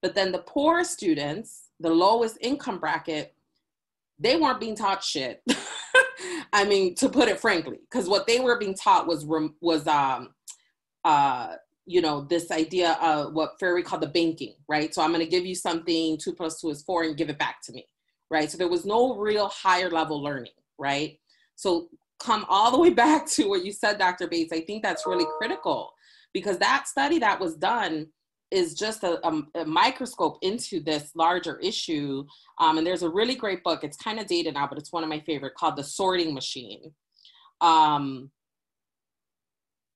But then the poor students, the lowest income bracket, they weren't being taught shit. I mean, to put it frankly, because what they were being taught was you know, this idea of what Ferry called the banking, right? So I'm going to give you something, 2 + 2 is 4, and give it back to me, right? So there was no real higher level learning, right? So come all the way back to what you said, Dr. Bates. I think that's really critical, because that study that was done is just a microscope into this larger issue. And there's a really great book. It's kind of dated now, but it's one of my favorite, called The Sorting Machine.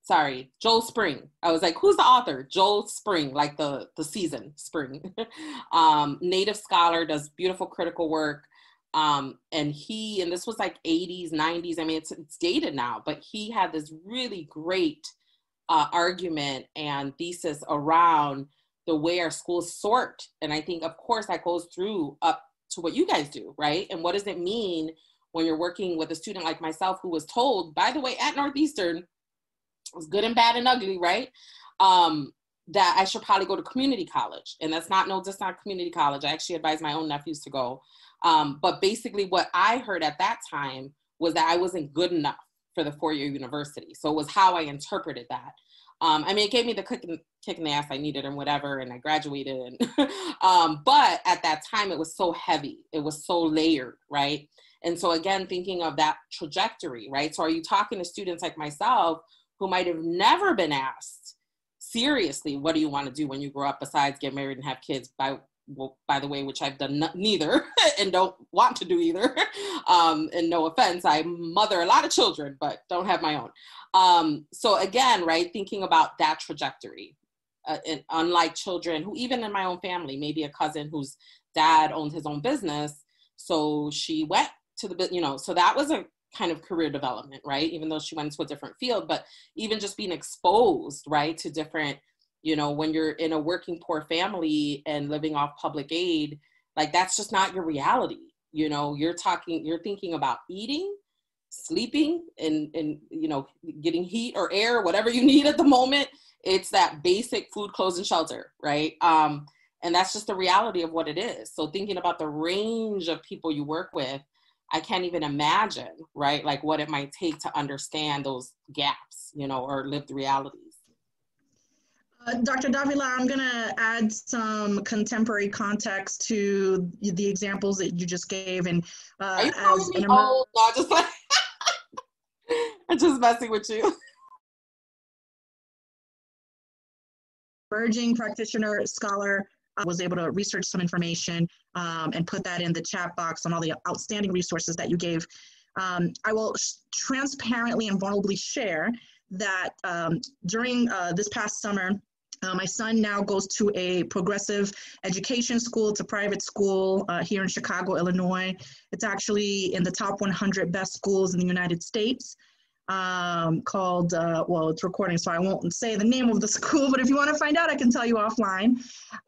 Sorry, Joel Spring. I was like, who's the author? Joel Spring, like the season, spring. Native scholar, does beautiful critical work. And this was like 80s, 90s. I mean, it's dated now, but he had this really great argument and thesis around the way our schools sort. And I think, of course, that goes through up to what you guys do, right? And what does it mean when you're working with a student like myself, who was told, by the way, at Northeastern, it was good and bad and ugly, right? That I should probably go to community college. And that's not community college. I actually advise my own nephews to go. But basically what I heard at that time was that I wasn't good enough for the 4-year university. So it was how I interpreted that. I mean, it gave me the kick in the ass I needed and whatever, and I graduated. And, but at that time, it was so heavy. It was so layered, right? And so again, thinking of that trajectory, right? So are you talking to students like myself who might have never been asked seriously, what do you want to do when you grow up besides get married and have kids, by the way, which I've done neither and don't want to do either. And no offense, I mother a lot of children, but don't have my own. So again, right, thinking about that trajectory, and unlike children who, even in my own family, maybe a cousin whose dad owned his own business. So she went to the, so that was a kind of career development, right? Even though she went into a different field, but even just being exposed, right, to different, when you're in a working poor family and living off public aid, like that's just not your reality. You're thinking about eating, sleeping, and getting heat or air, whatever you need at the moment. It's that basic food, clothes, and shelter, right? And that's just the reality of what it is. So thinking about the range of people you work with, I can't even imagine, right? Like what it might take to understand those gaps, or lived realities. Dr. Davila, I'm going to add some contemporary context to the examples that you just gave. And are you calling me old? No, just like I'm just messing with you. Emerging practitioner, scholar, was able to research some information and put that in the chat box on all the outstanding resources that you gave. I will transparently and vulnerably share that during this past summer, my son now goes to a progressive education school. It's a private school here in Chicago, Illinois. It's actually in the top 100 best schools in the United States. Called, well, it's recording, so I won't say the name of the school, but if you want to find out, I can tell you offline.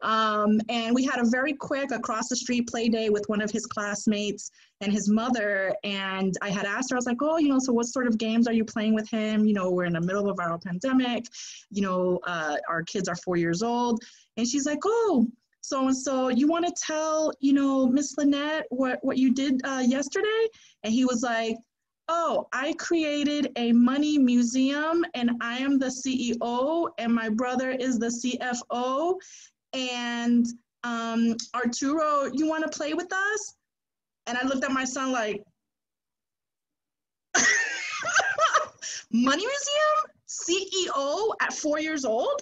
And we had a very quick across the street play day with one of his classmates and his mother. And I had asked her, I was like, oh, so what sort of games are you playing with him? We're in the middle of our pandemic, our kids are 4 years old. And she's like, oh, so you want to tell, Miss Lynette what you did yesterday? And he was like, oh, I created a money museum and I am the CEO and my brother is the CFO. And Arturo, you want to play with us? And I looked at my son like, money museum? CEO at 4 years old?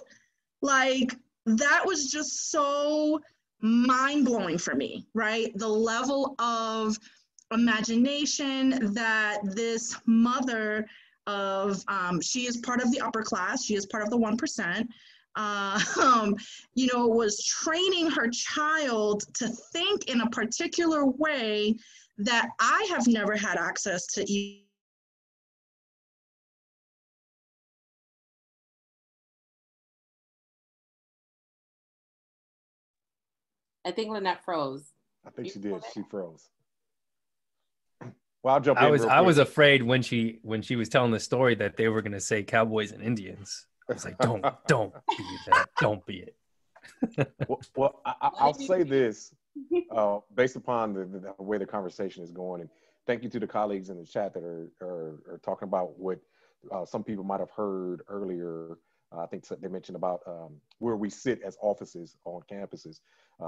Like, that was just so mind-blowing for me, right? The level of imagination that this mother of, she is part of the upper class, she is part of the 1%, was training her child to think in a particular way that I have never had access to. I think Lynette froze. I think she did. She froze. Well, I'll jump in. I was afraid when she was telling the story that they were going to say cowboys and Indians. I was like, don't be that. Don't be it. well, I'll say this based upon the way the conversation is going, and thank you to the colleagues in the chat that are talking about what some people might have heard earlier. I think they mentioned about where we sit as offices on campuses,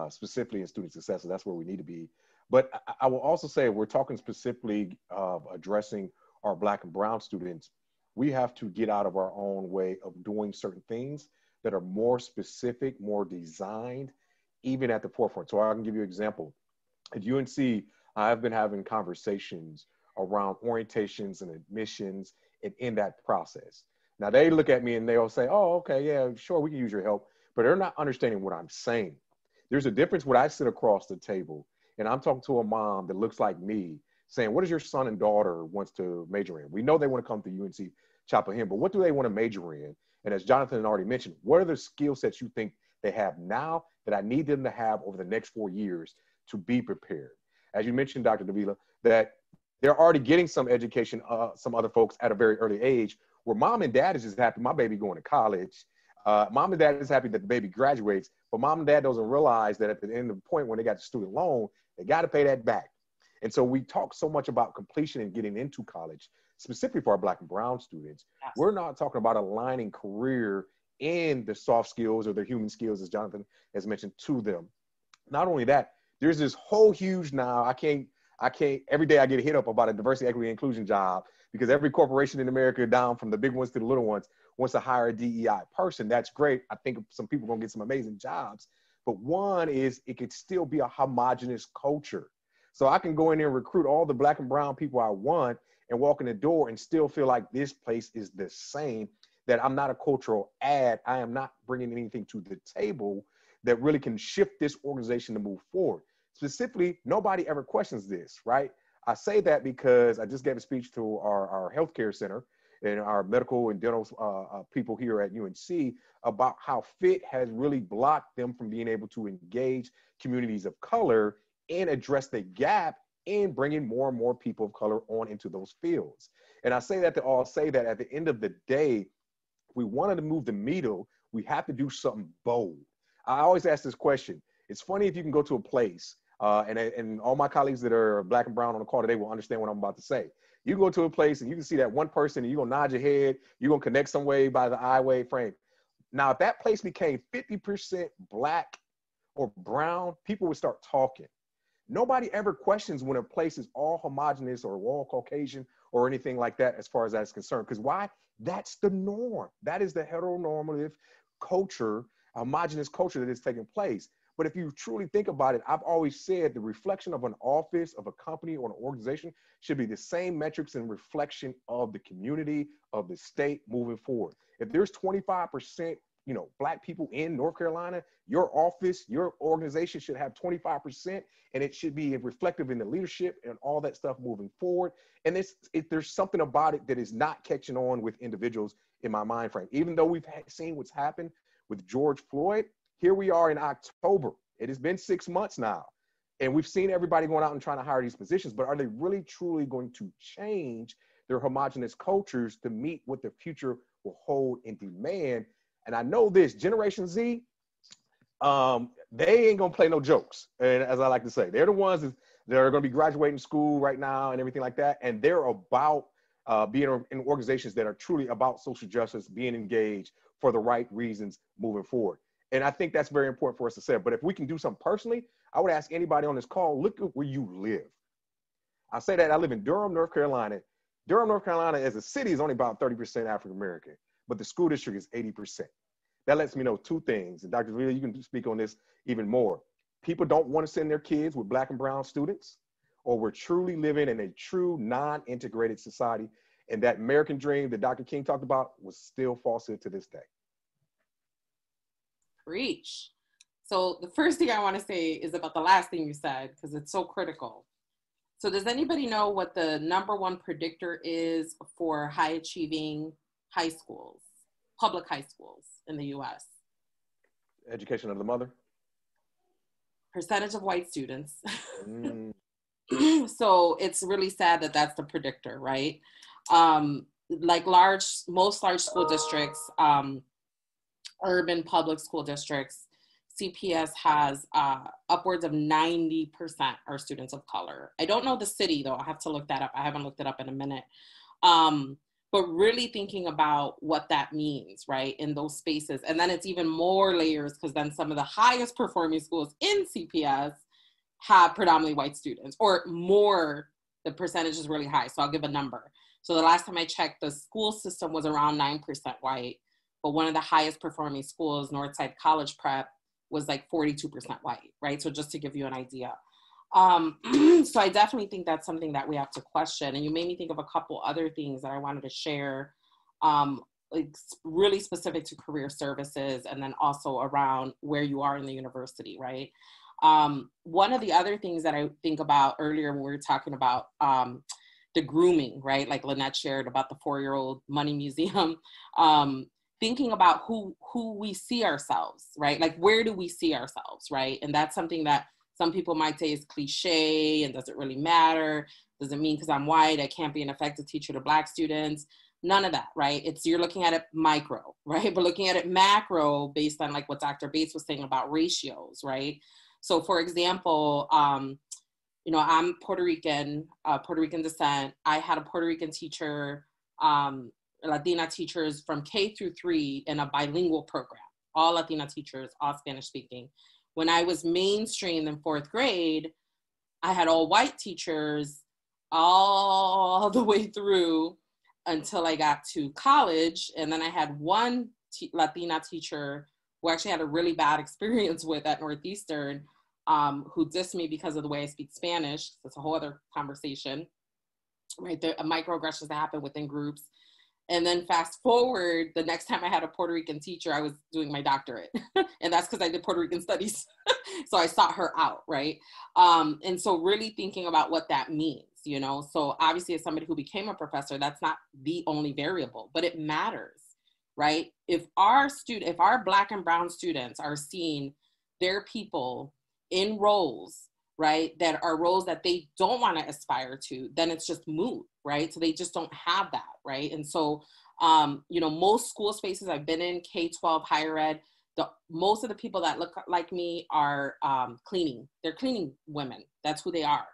specifically in student success. So that's where we need to be. But I will also say, we're talking specifically of addressing our Black and Brown students. We have to get out of our own way of doing certain things that are more specific, more designed, even at the forefront. So I can give you an example. At UNC, I've been having conversations around orientations and admissions and in that process. Now they look at me and they'll say, oh, okay, yeah, sure, we can use your help. But they're not understanding what I'm saying. There's a difference when I sit across the table and I'm talking to a mom that looks like me saying, what does your son and daughter wants to major in? We know they want to come to UNC Chapel Hill, but what do they want to major in? And as Jonathan already mentioned, what are the skill sets you think they have now that I need them to have over the next 4 years to be prepared? As you mentioned, Dr. Davila, that they're already getting some education, some other folks at a very early age, where mom and dad is just happy my baby going to college. Mom and dad is happy that the baby graduates, but mom and dad doesn't realize that at the end of the point when they got the student loan, they got to pay that back. And so we talk so much about completion and getting into college, specifically for our Black and Brown students. Yes. We're not talking about aligning career in the soft skills or the human skills, as Jonathan has mentioned, to them. Not only that, there's this whole huge now, I can't, every day I get hit up about a diversity, equity, inclusion job because every corporation in America, down from the big ones to the little ones, wants to hire a DEI person. That's great. I think some people are gonna get some amazing jobs. But one is it could still be a homogenous culture. So I can go in there and recruit all the Black and brown people I want and walk in the door and still feel like this place is the same, that I'm not a cultural ad. I am not bringing anything to the table that really can shift this organization to move forward. Specifically, nobody ever questions this, right? I say that because I just gave a speech to our healthcare center and our medical and dental people here at UNC about how FIT has really blocked them from being able to engage communities of color and address the gap in bringing more and more people of color on into those fields. And I say that to all say that at the end of the day, if we wanted to move the needle, we have to do something bold. I always ask this question. It's funny if you can go to a place, and all my colleagues that are Black and brown on the call today will understand what I'm about to say. You go to a place and you can see that one person and you're gonna nod your head, you're gonna connect some way by the eye wave frame. Now, if that place became 50% Black or brown, people would start talking. Nobody ever questions when a place is all homogenous or all Caucasian or anything like that as far as that's concerned. Because why? That's the norm. That is the heteronormative culture, homogenous culture that is taking place. But if you truly think about it, I've always said the reflection of an office, of a company, or an organization should be the same metrics and reflection of the community, of the state moving forward. If there's 25%, Black people in North Carolina, your office, your organization should have 25%, and it should be reflective in the leadership and all that stuff moving forward. And there's something about it that is not catching on with individuals in my mind frame. Even though we've seen what's happened with George Floyd, here we are in October. It has been 6 months now, and we've seen everybody going out and trying to hire these positions, but are they really truly going to change their homogenous cultures to meet what the future will hold and demand? And I know this, Generation Z, they ain't gonna play no jokes. And as I like to say, they're the ones that are gonna be graduating school right now and everything like that. And they're about being in organizations that are truly about social justice, being engaged for the right reasons moving forward. And I think that's very important for us to say. But if we can do something personally, I would ask anybody on this call, look at where you live. I say that I live in Durham, North Carolina. Durham, North Carolina as a city is only about 30% African-American, but the school district is 80%. That lets me know two things. And Dr. Davila, you can speak on this even more. People don't want to send their kids with Black and brown students, or we're truly living in a true non-integrated society. And that American dream that Dr. King talked about was still falsehood to this day. Preach. So the first thing I want to say is about the last thing you said, because it's so critical. So does anybody know what the #1 predictor is for high achieving high schools, public high schools in the US? Education of the mother? Percentage of white students. So it's really sad that that's the predictor, right? Like most large school districts, urban public school districts, CPS has upwards of 90% are students of color. I don't know the city though, I have to look that up. I haven't looked it up in a minute. But really thinking about what that means, right, in those spaces. And then it's even more layers because then some of the highest performing schools in CPS have predominantly white students, or more, the percentage is really high. So I'll give a number. So the last time I checked, the school system was around 9% white, but one of the highest performing schools, Northside College Prep, was like 42% white, right? So just to give you an idea. So I definitely think that's something that we have to question. And you made me think of a couple other things that I wanted to share, like really specific to career services, and then also around where you are in the university, right? One of the other things that I think about earlier when we were talking about the grooming, right? Like Lynette shared about the 4-year-old money museum, thinking about who we see ourselves, right? Like, where do we see ourselves, right? And that's something that some people might say is cliche and doesn't really matter. Doesn't mean because I'm white, I can't be an effective teacher to Black students. None of that, right? You're looking at it micro, right? But looking at it macro based on like what Dr. Bates was saying about ratios, right? So for example, you know, I'm Puerto Rican descent. I had a Puerto Rican teacher, Latina teachers from K through 3 in a bilingual program, all Latina teachers, all Spanish speaking. When I was mainstreamed in 4th grade, I had all white teachers all the way through until I got to college. And then I had one Latina teacher who I actually had a really bad experience with at Northeastern, who dissed me because of the way I speak Spanish. That's a whole other conversation, right? The microaggressions that happen within groups. And then fast forward, the next time I had a Puerto Rican teacher, I was doing my doctorate. And that's because I did Puerto Rican studies. So I sought her out, right? And so really thinking about what that means, you know? So obviously as somebody who became a professor, that's not the only variable, but it matters, right? If our Black and brown students are seeing their people in roles, right, that are roles that they don't want to aspire to, then it's just moot, right? So they just don't have that, right? And so, you know, most school spaces I've been in, K-12, higher ed, most of the people that look like me are cleaning. They're cleaning women. That's who they are.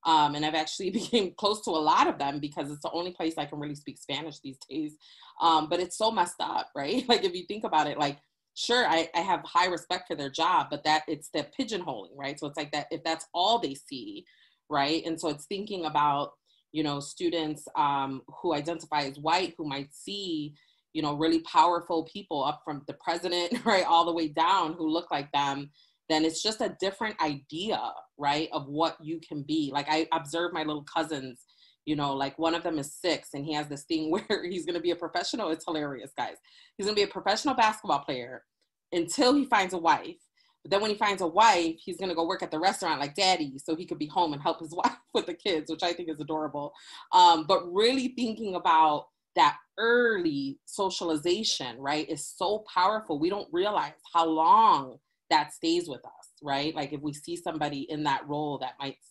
And I've actually became close to a lot of them because it's the only place I can really speak Spanish these days. But it's so messed up, right? Like if you think about it, like, sure, I have high respect for their job, but that it's the pigeonholing, right? So it's like that, if that's all they see, right? And so it's thinking about, you know, students who identify as white, who might see, you know, really powerful people up from the president, right, all the way down who look like them, then it's just a different idea, right, of what you can be. Like I observe my little cousins, you know, like one of them is 6 and he has this thing where he's going to be a professional. It's hilarious, guys. He's going to be a professional basketball player until he finds a wife. But then when he finds a wife, he's going to go work at the restaurant like daddy so he could be home and help his wife with the kids, which I think is adorable. But really thinking about that early socialization, right, is so powerful. We don't realize how long that stays with us, right? Like if we see somebody in that role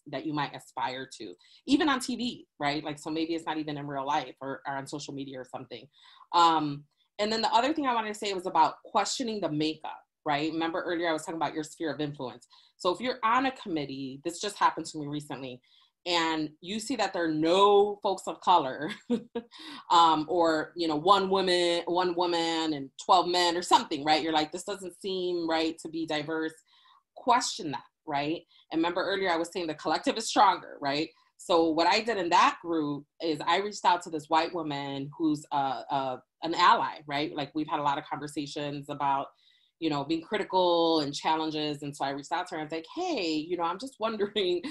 that you might aspire to, even on TV, right? Like, so maybe it's not even in real life or on social media or something. And then the other thing I wanted to say was about questioning the makeup, right? Remember earlier I was talking about your sphere of influence. So if you're on a committee, this just happened to me recently, and you see that there are no folks of color, or, you know, one woman and 12 men or something, right? You're like, this doesn't seem right to be diverse. Question that, right? And remember earlier I was saying the collective is stronger, right? So what I did in that group is I reached out to this white woman who's an ally, right? Like we've had a lot of conversations about, you know, being critical and challenges. And so I reached out to her and was like, hey, you know, I'm just wondering,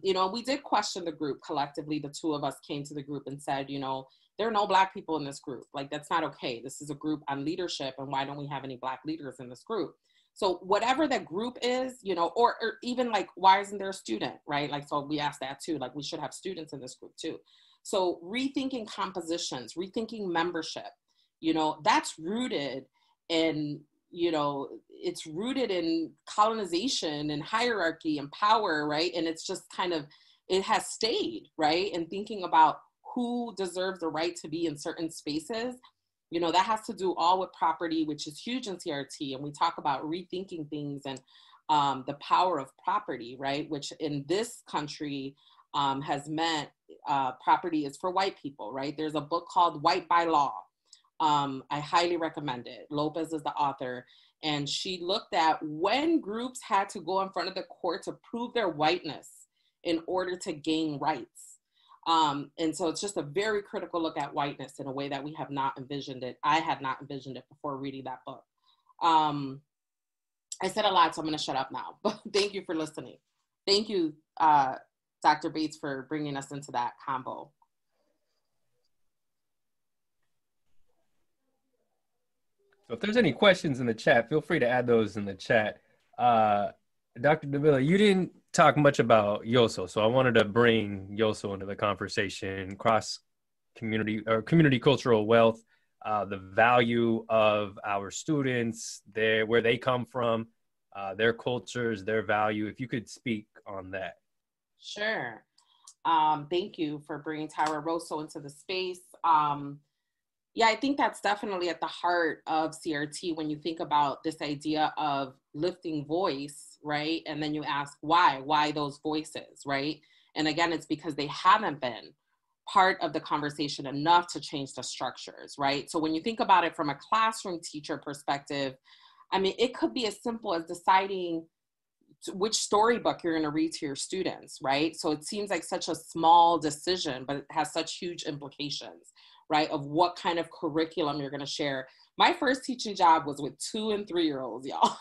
you know, we did question the group collectively. The 2 of us came to the group and said, you know, there are no Black people in this group. Like, that's not okay. This is a group on leadership. And why don't we have any Black leaders in this group? So whatever that group is, you know, or even like, why isn't there a student, right? Like, so we asked that too, like we should have students in this group too. So rethinking compositions, rethinking membership, you know, that's rooted in, you know, it's rooted in colonization and hierarchy and power, right? And it's just kind of, it has stayed, right? And thinking about who deserves the right to be in certain spaces, you know, that has to do all with property, which is huge in CRT. And we talk about rethinking things and the power of property, right? Which in this country has meant property is for white people, right? There's a book called White by Law. I highly recommend it. Lopez is the author. And she looked at when groups had to go in front of the court to prove their whiteness in order to gain rights. And so it's just a very critical look at whiteness in a way that we have not envisioned it. I had not envisioned it before reading that book. I said a lot, so I'm going to shut up now. But thank you for listening. Thank you, Dr. Bates, for bringing us into that combo. So if there's any questions in the chat, feel free to add those in the chat. Dr. Davila, you didn't talk much about YOSO, so I wanted to bring YOSO into the conversation, cross-community or community cultural wealth, the value of our students, where they come from, their cultures, their value. If you could speak on that. Sure. Thank you for bringing Tyra Rosso into the space. Yeah, I think that's definitely at the heart of CRT when you think about this idea of lifting voice, right? And then you ask why those voices, right? And again, it's because they haven't been part of the conversation enough to change the structures, right? So when you think about it from a classroom teacher perspective, I mean, it could be as simple as deciding which storybook you're going to read to your students, right? So it seems like such a small decision, but it has such huge implications, right? Of what kind of curriculum you're going to share. My first teaching job was with 2 and 3-year-olds, y'all.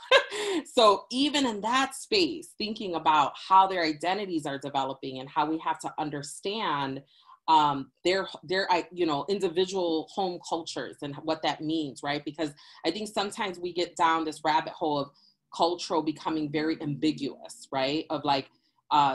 So even in that space, thinking about how their identities are developing and how we have to understand their individual home cultures and what that means, right? Because I think sometimes we get down this rabbit hole of cultural becoming very ambiguous, right? Of like,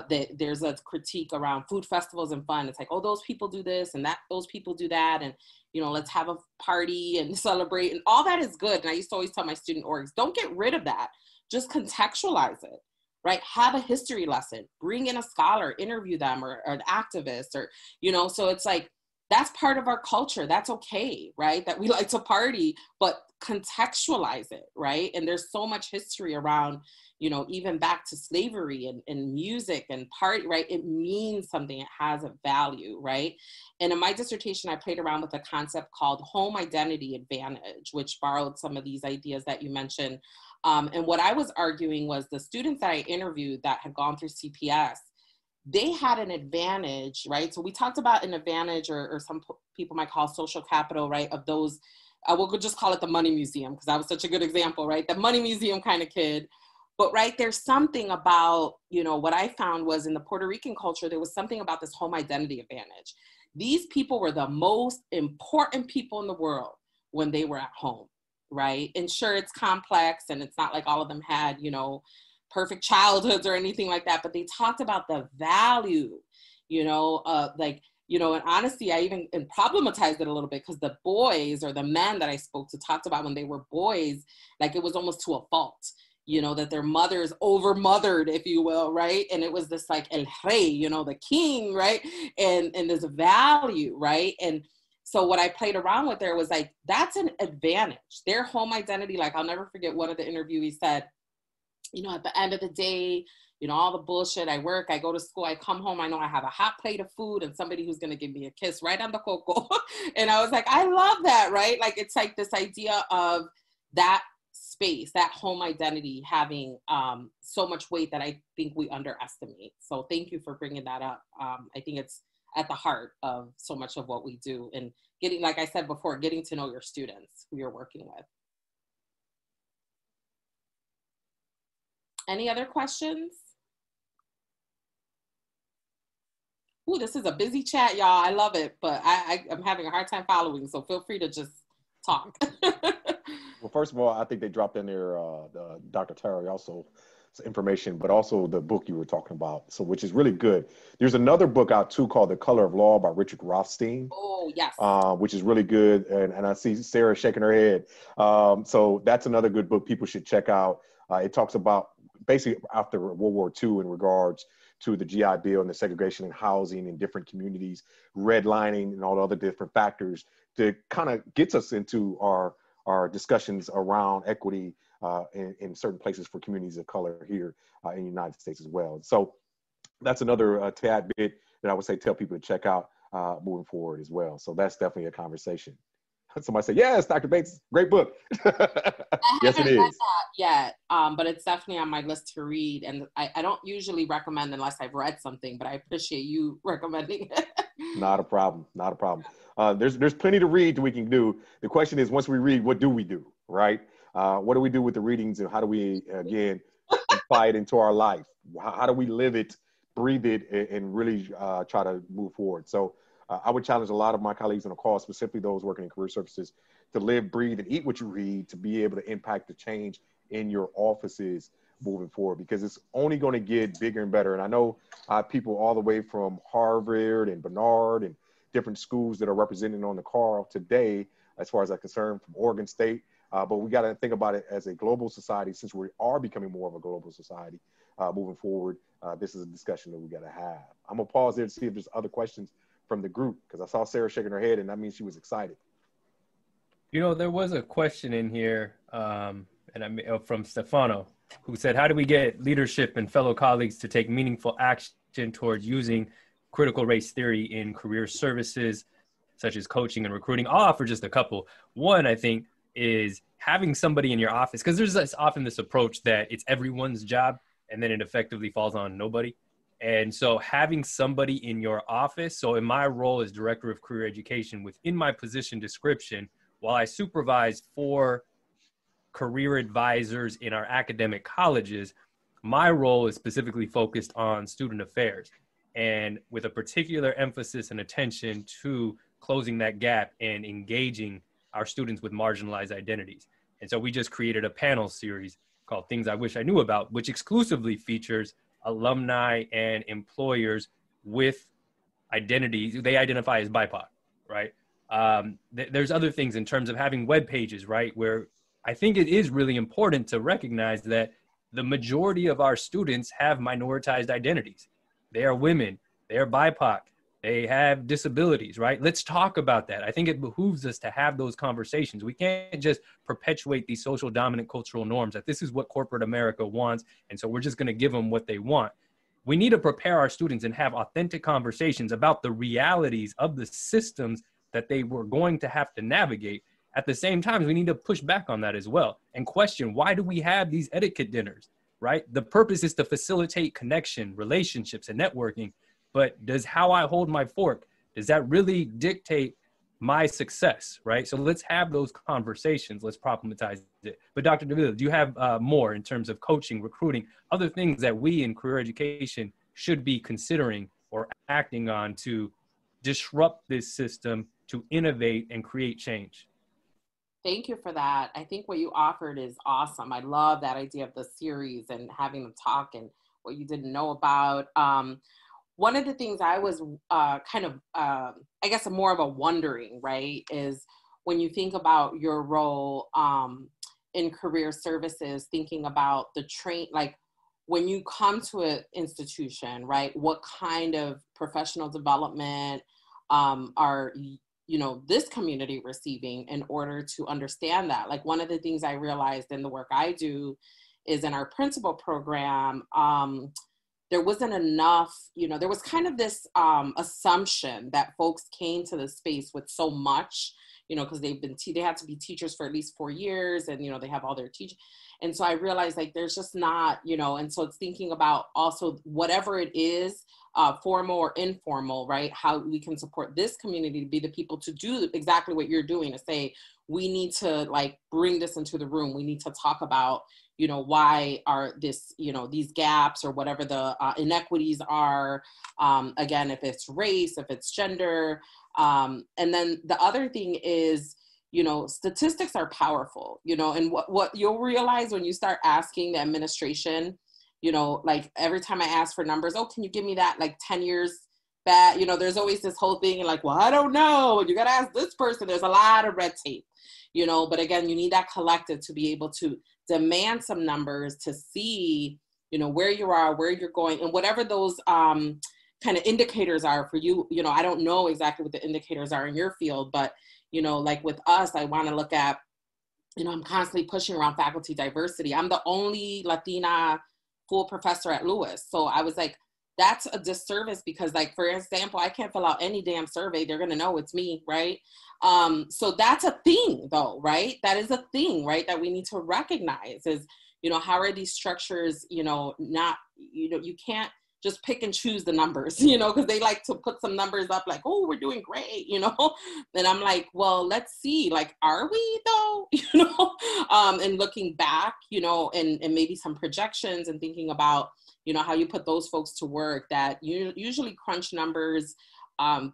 there's a critique around food festivals and fun. It's like, oh, those people do this and that, those people do that. And, let's have a party and celebrate, and all that is good. And I used to always tell my student orgs, don't get rid of that. Just contextualize it, right? Have a history lesson, bring in a scholar, interview them, or an activist, or, so it's like, that's part of our culture. That's okay, right? That we like to party, but contextualize it, right? And there's so much history around, even back to slavery and music and party, right? It means something, it has a value, right? And in my dissertation, I played around with a concept called home identity advantage, which borrowed some of these ideas that you mentioned. And what I was arguing was the students that I interviewed that had gone through CPS, they had an advantage, right? So we talked about an advantage, or some people might call social capital, right? Of those, we'll just call it the money museum, because that was such a good example, right? The money museum kind of kid. But right, there's something about, what I found was in the Puerto Rican culture, there was something about this home identity advantage. These people were the most important people in the world when they were at home, right? And sure, it's complex and it's not like all of them had, perfect childhoods or anything like that, but they talked about the value, and honestly, I even problematized it a little bit, because the boys, or the men that I spoke to, talked about when they were boys, like it was almost to a fault, that their mothers over-mothered, if you will, right? And it was this like el rey, the king, right? And this value, right? And so what I played around with there was like, that's an advantage. Their home identity, like I'll never forget one of the interviewees said, at the end of the day, all the bullshit, I work, I go to school, I come home, I know I have a hot plate of food and somebody who's going to give me a kiss right on the coco. And I was like, I love that, right? Like, it's like this idea of that space, that home identity having so much weight that I think we underestimate. So thank you for bringing that up. I think it's at the heart of so much of what we do, and getting, like I said before, getting to know your students who you're working with. Any other questions? Ooh, this is a busy chat, y'all. I love it, but I'm having a hard time following, so feel free to just talk. Well, first of all, I think they dropped in there the Dr. Terry also information, but also the book you were talking about, so which is really good. There's another book out too called The Color of Law by Richard Rothstein. Oh, yes. Which is really good, and I see Sarah shaking her head. So that's another good book people should check out. It talks about basically after World War II in regards to the GI Bill and the segregation in housing in different communities, redlining and all the other different factors that kind of gets us into our discussions around equity in certain places for communities of color here in the United States as well. So that's another tad bit that I would say tell people to check out moving forward as well. So that's definitely a conversation. Somebody said, yes, Dr. Bates, great book. Yes, it is. Read that yet, but it's definitely on my list to read. And I don't usually recommend unless I've read something, but I appreciate you recommending it. Not a problem, not a problem. There's plenty to read that we can do. The question is, once we read, what do we do, right? What do we do with the readings, and how do we, again, apply it into our life? How do we live it, breathe it, and really try to move forward? So I would challenge a lot of my colleagues on the call, specifically those working in career services, to live, breathe, and eat what you read, to be able to impact the change in your offices moving forward, because it's only going to get bigger and better. And I know people all the way from Harvard and Barnard and different schools that are represented on the call today, as far as I'm concerned, from Oregon State. But we got to think about it as a global society, since we are becoming more of a global society moving forward. This is a discussion that we got to have. I'm going to pause there to see if there's other questions from the group, because I saw Sarah shaking her head, and that means she was excited. There was a question in here from Stefano, who said, how do we get leadership and fellow colleagues to take meaningful action towards using critical race theory in career services, such as coaching and recruiting? I'll offer just a couple. One, I think, is having somebody in your office, because there's often this approach that it's everyone's job and then it effectively falls on nobody. And so having somebody in your office, so in my role as director of career education, within my position description, while I supervise 4 career advisors in our academic colleges, my role is specifically focused on student affairs, and with a particular emphasis and attention to closing that gap and engaging our students with marginalized identities. And so we just created a panel series called Things I Wish I Knew About, which exclusively features alumni and employers with identities they identify as BIPOC, right? There's other things in terms of having web pages, right? Where I think it is really important to recognize that the majority of our students have minoritized identities. They are women, they are BIPOC, they have disabilities, right? Let's talk about that. I think it behooves us to have those conversations. We can't just perpetuate these social dominant cultural norms that this is what corporate America wants, and so we're just gonna give them what they want. We need to prepare our students and have authentic conversations about the realities of the systems that they were going to have to navigate. At the same time, we need to push back on that as well and question, why do we have these etiquette dinners, right? The purpose is to facilitate connection, relationships, and networking. But does how I hold my fork, does that really dictate my success, right? So let's have those conversations. Let's problematize it. But Dr. Davila, do you have more in terms of coaching, recruiting, other things that we in career education should be considering or acting on to disrupt this system, to innovate and create change? Thank you for that. I think what you offered is awesome. I love that idea of the series and having them talk and what you didn't know about. One of the things I was I guess more of a wondering, right, is when you think about your role in career services, thinking about the like when you come to an institution, right, what kind of professional development are this community receiving in order to understand that? Like, one of the things I realized in the work I do is in our principal program, there wasn't enough, there was kind of this assumption that folks came to the space with so much, because they had to be teachers for at least 4 years, and, they have all their teaching. And so I realized, like, there's just not, and so it's thinking about also whatever it is, formal or informal, right? How we can support this community to be the people to do exactly what you're doing, to say, we need to, like, bring this into the room. We need to talk about, why are this, these gaps or whatever the inequities are. Again, if it's race, if it's gender. And then the other thing is, statistics are powerful, and what you'll realize when you start asking the administration, like every time I ask for numbers, oh, can you give me that like 10 years back? There's always this whole thing and like, well, I don't know. You got to ask this person. There's a lot of red tape, but again, you need that collective to be able to demand some numbers to see, where you are, where you're going, and whatever those kind of indicators are for you. I don't know exactly what the indicators are in your field, but, like with us, I want to look at, I'm constantly pushing around faculty diversity. I'm the only Latina full professor at Lewis. So I was like, that's a disservice because, like, for example, I can't fill out any damn survey. They're going to know it's me, right? So that's a thing though, right? That is a thing, right? That we need to recognize is, how are these structures, not, you can't just pick and choose the numbers, because they like to put some numbers up like, oh, we're doing great, and I'm like, well, let's see, like, are we though, and looking back, and maybe some projections and thinking about, how you put those folks to work that you usually crunch numbers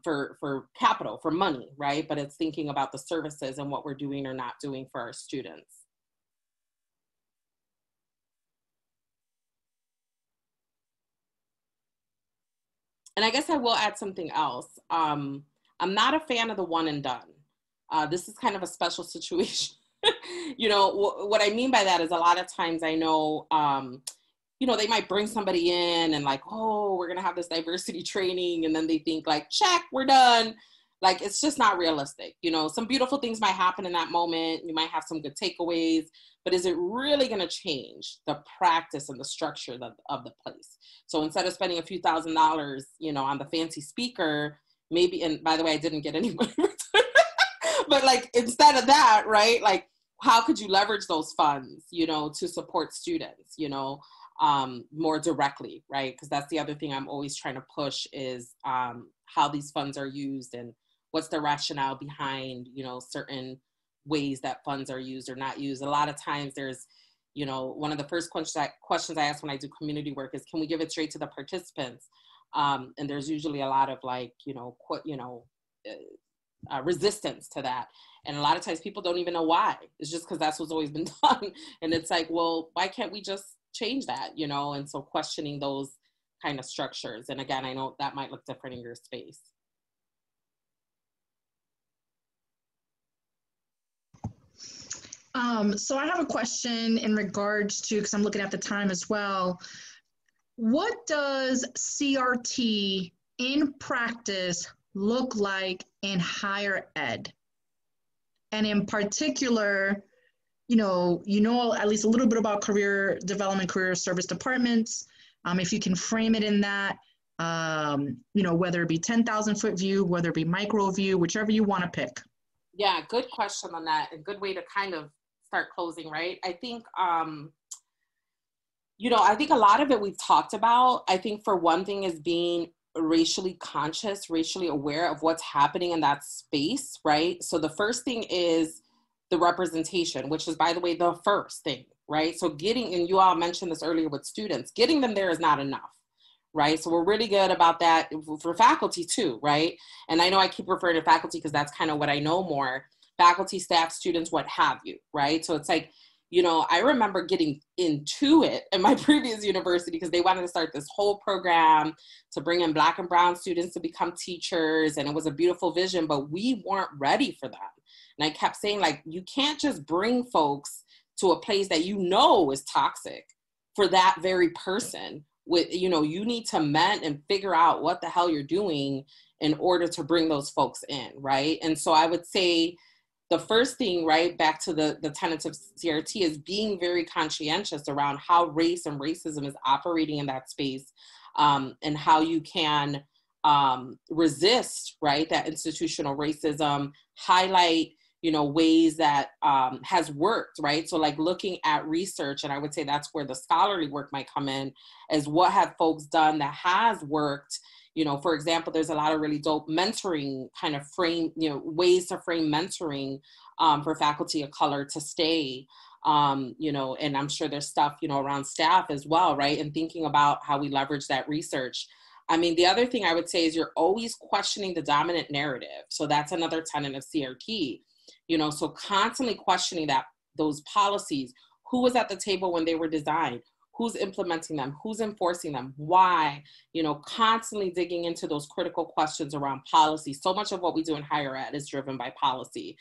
for capital, for money, right? But it's thinking about the services and what we're doing or not doing for our students. And I guess I will add something else. I'm not a fan of the one and done. This is kind of a special situation. What I mean by that is a lot of times I know, they might bring somebody in and like, oh, we're going to have this diversity training. And then they think like, check, we're done. Like, it's just not realistic. Some beautiful things might happen in that moment. You might have some good takeaways, but is it really going to change the practice and the structure of the place? So instead of spending a few $1,000s, on the fancy speaker, maybe, and by the way, I didn't get any money, but like, instead of that, right? Like, how could you leverage those funds, to support students, more directly, right? Because that's the other thing I'm always trying to push is how these funds are used and what's the rationale behind, you know, certain ways that funds are used or not used. A lot of times there's, you know, one of the first questions I ask when I do community work is, can we give it straight to the participants? And there's usually a lot of like, resistance to that. And a lot of times people don't even know why. It's just because that's what's always been done. And it's like, well, why can't we just change that, you know? And so questioning those kind of structures. And again, I know that might look different in your space. So I have a question in regards to, because I'm looking at the time as well. What does CRT in practice look like in higher ed? And in particular, you know at least a little bit about career development, career service departments. If you can frame it in that, whether it be 10,000 foot view, whether it be micro view, whichever you want to pick. Yeah, good question on that. A good way to kind of start closing, right? I think, I think a lot of it we've talked about. I think for one thing is being racially conscious, racially aware of what's happening in that space, right? So the first thing is the representation, which is, by the way, the first thing, right? So getting, and you all mentioned this earlier with students, getting them there is not enough, right? So we're really good about that for faculty too, right? And I know I keep referring to faculty because that's kind of what I know more. Faculty, staff, students, what have you, right? So it's like, I remember getting into it in my previous university because they wanted to start this whole program to bring in Black and Brown students to become teachers. And it was a beautiful vision, but we weren't ready for that. And I kept saying, like, you can't just bring folks to a place that is toxic for that very person. You need to mend and figure out what the hell you're doing in order to bring those folks in, right? And so I would say, the first thing, right, back to the tenets of CRT is being very conscientious around how race and racism is operating in that space, and how you can resist, right, that institutional racism, highlight, ways that has worked, right? So like looking at research, and I would say that's where the scholarly work might come in, is what have folks done that has worked. For example, there's a lot of really dope mentoring kind of ways to frame mentoring for faculty of color to stay, and I'm sure there's stuff, around staff as well, right? And thinking about how we leverage that research. I mean, the other thing I would say is you're always questioning the dominant narrative. So that's another tenet of CRT, so constantly questioning those policies. Who was at the table when they were designed? Who's implementing them? Who's enforcing them? Why? Constantly digging into those critical questions around policy. So much of what we do in higher ed is driven by policy.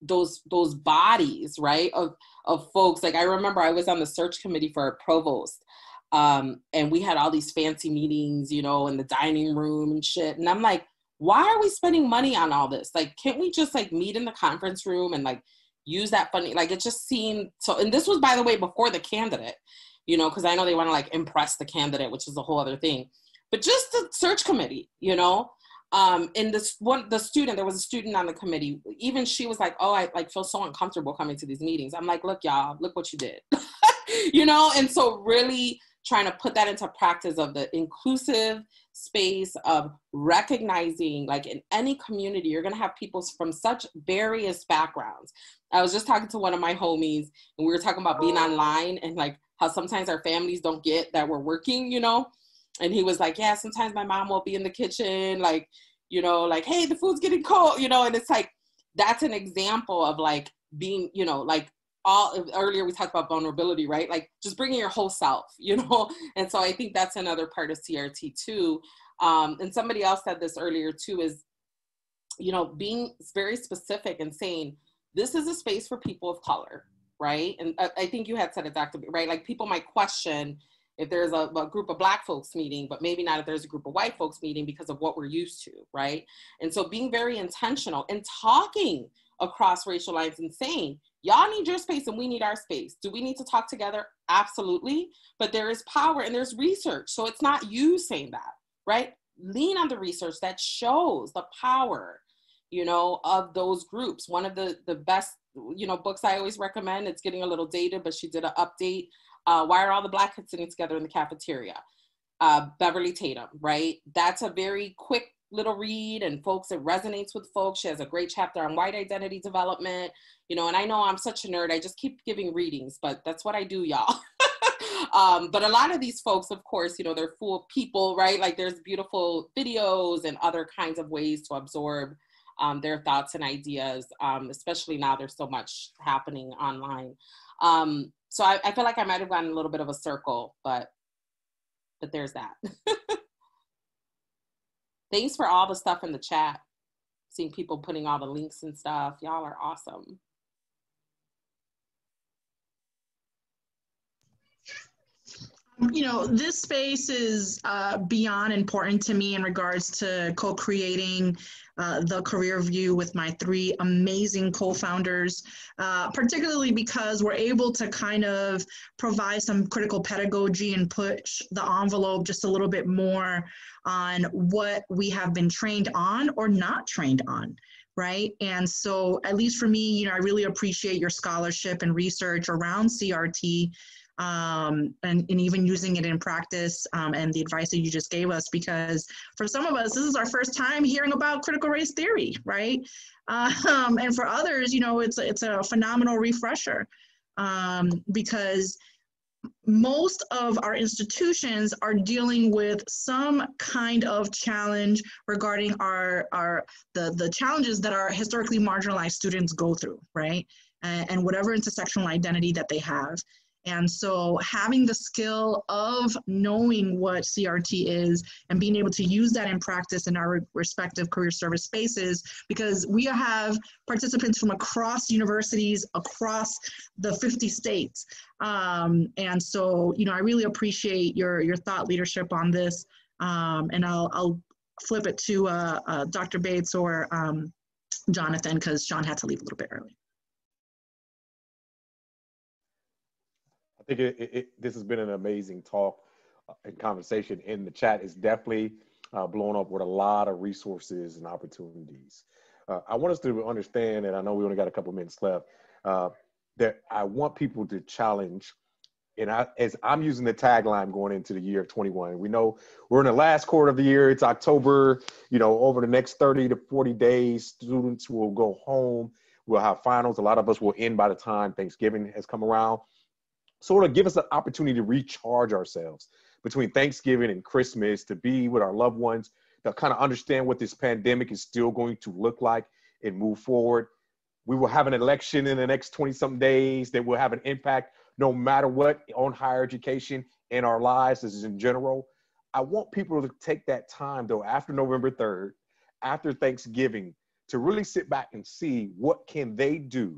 Those bodies, right, of folks. Like I remember I was on the search committee for a provost, and we had all these fancy meetings, in the dining room and shit. And I'm like, why are we spending money on all this? Like, can't we just like meet in the conference room and like use that funding? Like it just seemed so. And this was, by the way, before the candidate. Because I know they want to like impress the candidate, which is a whole other thing. But just the search committee, and the student, there was a student on the committee, even she was like, oh, I like feel so uncomfortable coming to these meetings. I'm like, look, y'all, look what you did, and so really trying to put that into practice of the inclusive space of recognizing, like in any community, you're going to have people from such various backgrounds. I was just talking to one of my homies and we were talking about being online and like how sometimes our families don't get that we're working, and he was like, yeah, sometimes my mom will be in the kitchen, like, like, hey, the food's getting cold, and it's like, that's an example of like being, like earlier we talked about vulnerability, right? Like just bringing your whole self, and so I think that's another part of CRT too. And somebody else said this earlier too, is, being very specific and saying, this is a space for people of color, right? And I think you had said it, Dr. B, right? Like people might question if there's a group of Black folks meeting, but maybe not if there's a group of white folks meeting because of what we're used to, right? And so being very intentional and talking across racial lines and saying, y'all need your space and we need our space. Do we need to talk together? Absolutely. But there is power and there's research. So it's not you saying that, right? Lean on the research that shows the power, of those groups. One of the best, books I always recommend, it's getting a little dated, but she did an update Why are all the Black kids sitting together in the cafeteria? Beverly Tatum, right? That's a very quick little read, and folks, it resonates with folks. She has a great chapter on white identity development, you know, and I know I'm such a nerd. I just keep giving readings, but that's what I do, y'all. But a lot of these folks, of course, you know, they're full of people, right? Like there's beautiful videos and other kinds of ways to absorb their thoughts and ideas, especially now there's so much happening online. So I feel like I might have gotten a little bit of a circle, but there's that. Thanks for all the stuff in the chat. Seeing people putting all the links and stuff. Y'all are awesome. You know, this space is beyond important to me in regards to co-creating the career view with my three amazing co-founders, particularly because we're able to kind of provide some critical pedagogy and push the envelope just a little bit more on what we have been trained on or not trained on. Right. And so, at least for me, you know, I really appreciate your scholarship and research around CRT. And even using it in practice and the advice that you just gave us, because for some of us, this is our first time hearing about critical race theory, right? And for others, you know, it's a phenomenal refresher because most of our institutions are dealing with some kind of challenge regarding the challenges that our historically marginalized students go through, right? And whatever intersectional identity that they have. And so having the skill of knowing what CRT is and being able to use that in practice in our respective career service spaces, because we have participants from across universities, across the 50 states. And so, you know, I really appreciate your thought leadership on this. And I'll flip it to Dr. Bates or Jonathan, because Shawn had to leave a little bit early. I think this has been an amazing talk and conversation. In the chat is definitely blown up with a lot of resources and opportunities. I want us to understand, and I know we only got a couple minutes left, that I want people to challenge, and as I'm using the tagline going into the year of 21, we know we're in the last quarter of the year, it's October, you know, over the next 30 to 40 days, students will go home, we'll have finals, a lot of us will end by the time Thanksgiving has come around. So it'll give us an opportunity to recharge ourselves between Thanksgiving and Christmas, to be with our loved ones, to kind of understand what this pandemic is still going to look like and move forward. We will have an election in the next 20-something days that will have an impact no matter what on higher education and our lives as in general. I want people to take that time though, after November 3rd, after Thanksgiving, to really sit back and see what can they do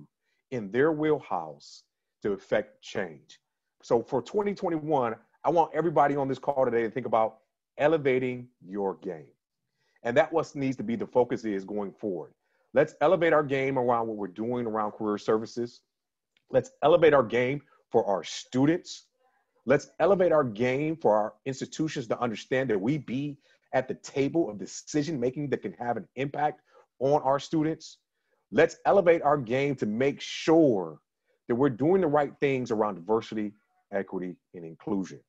in their wheelhouse to affect change. So for 2021, I want everybody on this call today to think about elevating your game. And that's what needs to be the focus is going forward. Let's elevate our game around what we're doing around career services. Let's elevate our game for our students. Let's elevate our game for our institutions to understand that we be at the table of decision-making that can have an impact on our students. Let's elevate our game to make sure that we're doing the right things around diversity, equity, and inclusion.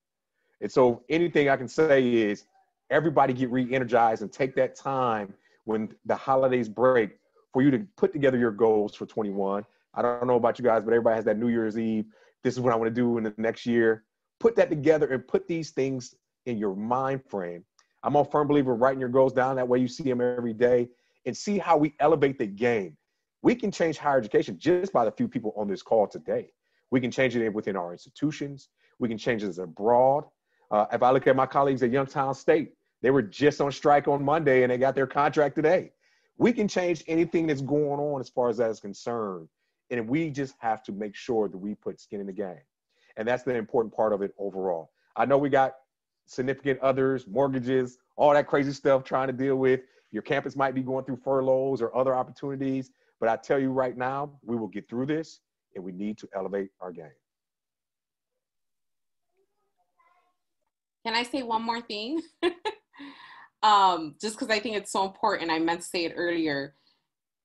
And so anything I can say is everybody get re-energized and take that time when the holidays break for you to put together your goals for 21. I don't know about you guys, but everybody has that New Year's Eve. This is what I want to do in the next year. Put that together and put these things in your mind frame. I'm a firm believer in writing your goals down. That way you see them every day and see how we elevate the game. We can change higher education just by the few people on this call today. We can change it within our institutions. We can change it abroad. If I look at my colleagues at Youngstown State, they were just on strike on Monday and they got their contract today. We can change anything that's going on as far as that is concerned. And we just have to make sure that we put skin in the game. And that's the important part of it overall. I know we got significant others, mortgages, all that crazy stuff trying to deal with. Your campus might be going through furloughs or other opportunities. But I tell you right now, we will get through this and we need to elevate our game. Can I say one more thing? Just because I think it's so important. I meant to say it earlier.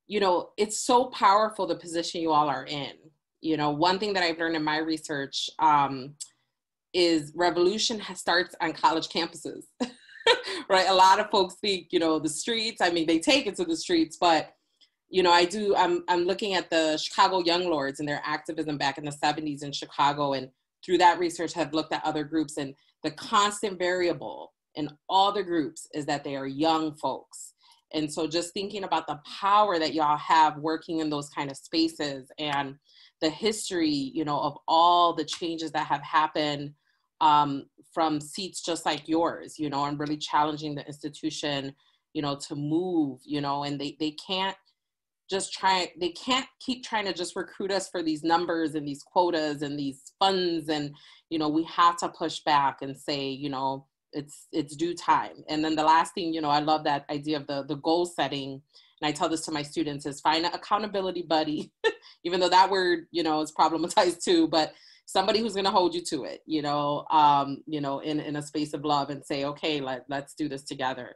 You know, it's so powerful, the position you all are in. You know, one thing that I've learned in my research, is revolution starts on college campuses, right? A lot of folks think, you know, the streets, I mean, they take it to the streets, but, you know, I'm looking at the Chicago Young Lords and their activism back in the 70s in Chicago. And through that research, have looked at other groups, and the constant variable in all the groups is that they are young folks. And so just thinking about the power that y'all have working in those kind of spaces, and the history, you know, of all the changes that have happened from seats just like yours, you know, and really challenging the institution, you know, to move, you know, and they can't keep trying to just recruit us for these numbers and these quotas and these funds. And, you know, we have to push back and say, you know, it's due time. And then the last thing, you know, I love that idea of the goal setting. And I tell this to my students, is find an accountability buddy, even though that word, you know, is problematized too, but somebody who's going to hold you to it, you know, in a space of love, and say, okay, let's do this together.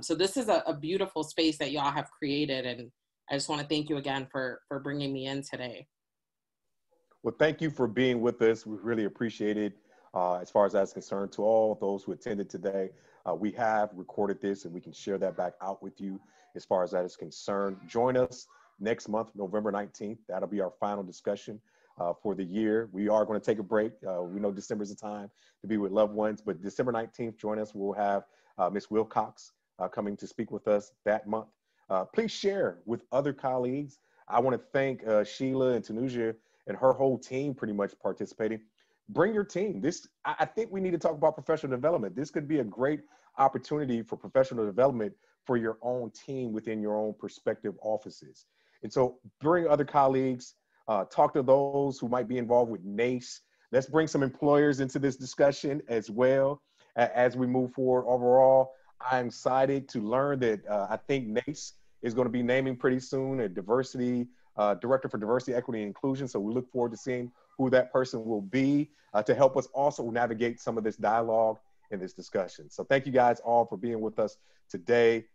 So this is a beautiful space that y'all have created. And I just want to thank you again for bringing me in today. Well, thank you for being with us. We really appreciate it. As far as that's concerned, to all those who attended today, we have recorded this and we can share that back out with you as far as that is concerned. Join us next month, November 19th. That'll be our final discussion for the year. We are going to take a break. We know December is a time to be with loved ones, but December 19th, join us. We'll have Ms. Wilcox coming to speak with us that month. Please share with other colleagues. I want to thank Sheila and Tanuja and her whole team pretty much participating. Bring your team. I think we need to talk about professional development. This could be a great opportunity for professional development for your own team within your own prospective offices. And so bring other colleagues, talk to those who might be involved with NACE. Let's bring some employers into this discussion as well as we move forward. Overall, I'm excited to learn that I think NACE is going to be naming pretty soon a diversity director for diversity, equity, and inclusion. So we look forward to seeing who that person will be to help us also navigate some of this dialogue and this discussion. So thank you guys all for being with us today.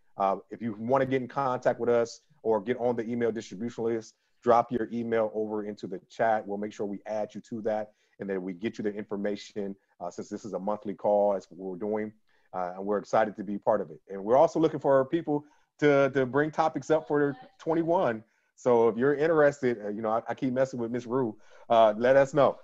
If you want to get in contact with us or get on the email distribution list, drop your email over into the chat. We'll make sure we add you to that, and then we get you the information since this is a monthly call. That's what we're doing. And we're excited to be part of it. And we're also looking for people to bring topics up for 21. So if you're interested, you know, I keep messing with Miss Rue, let us know.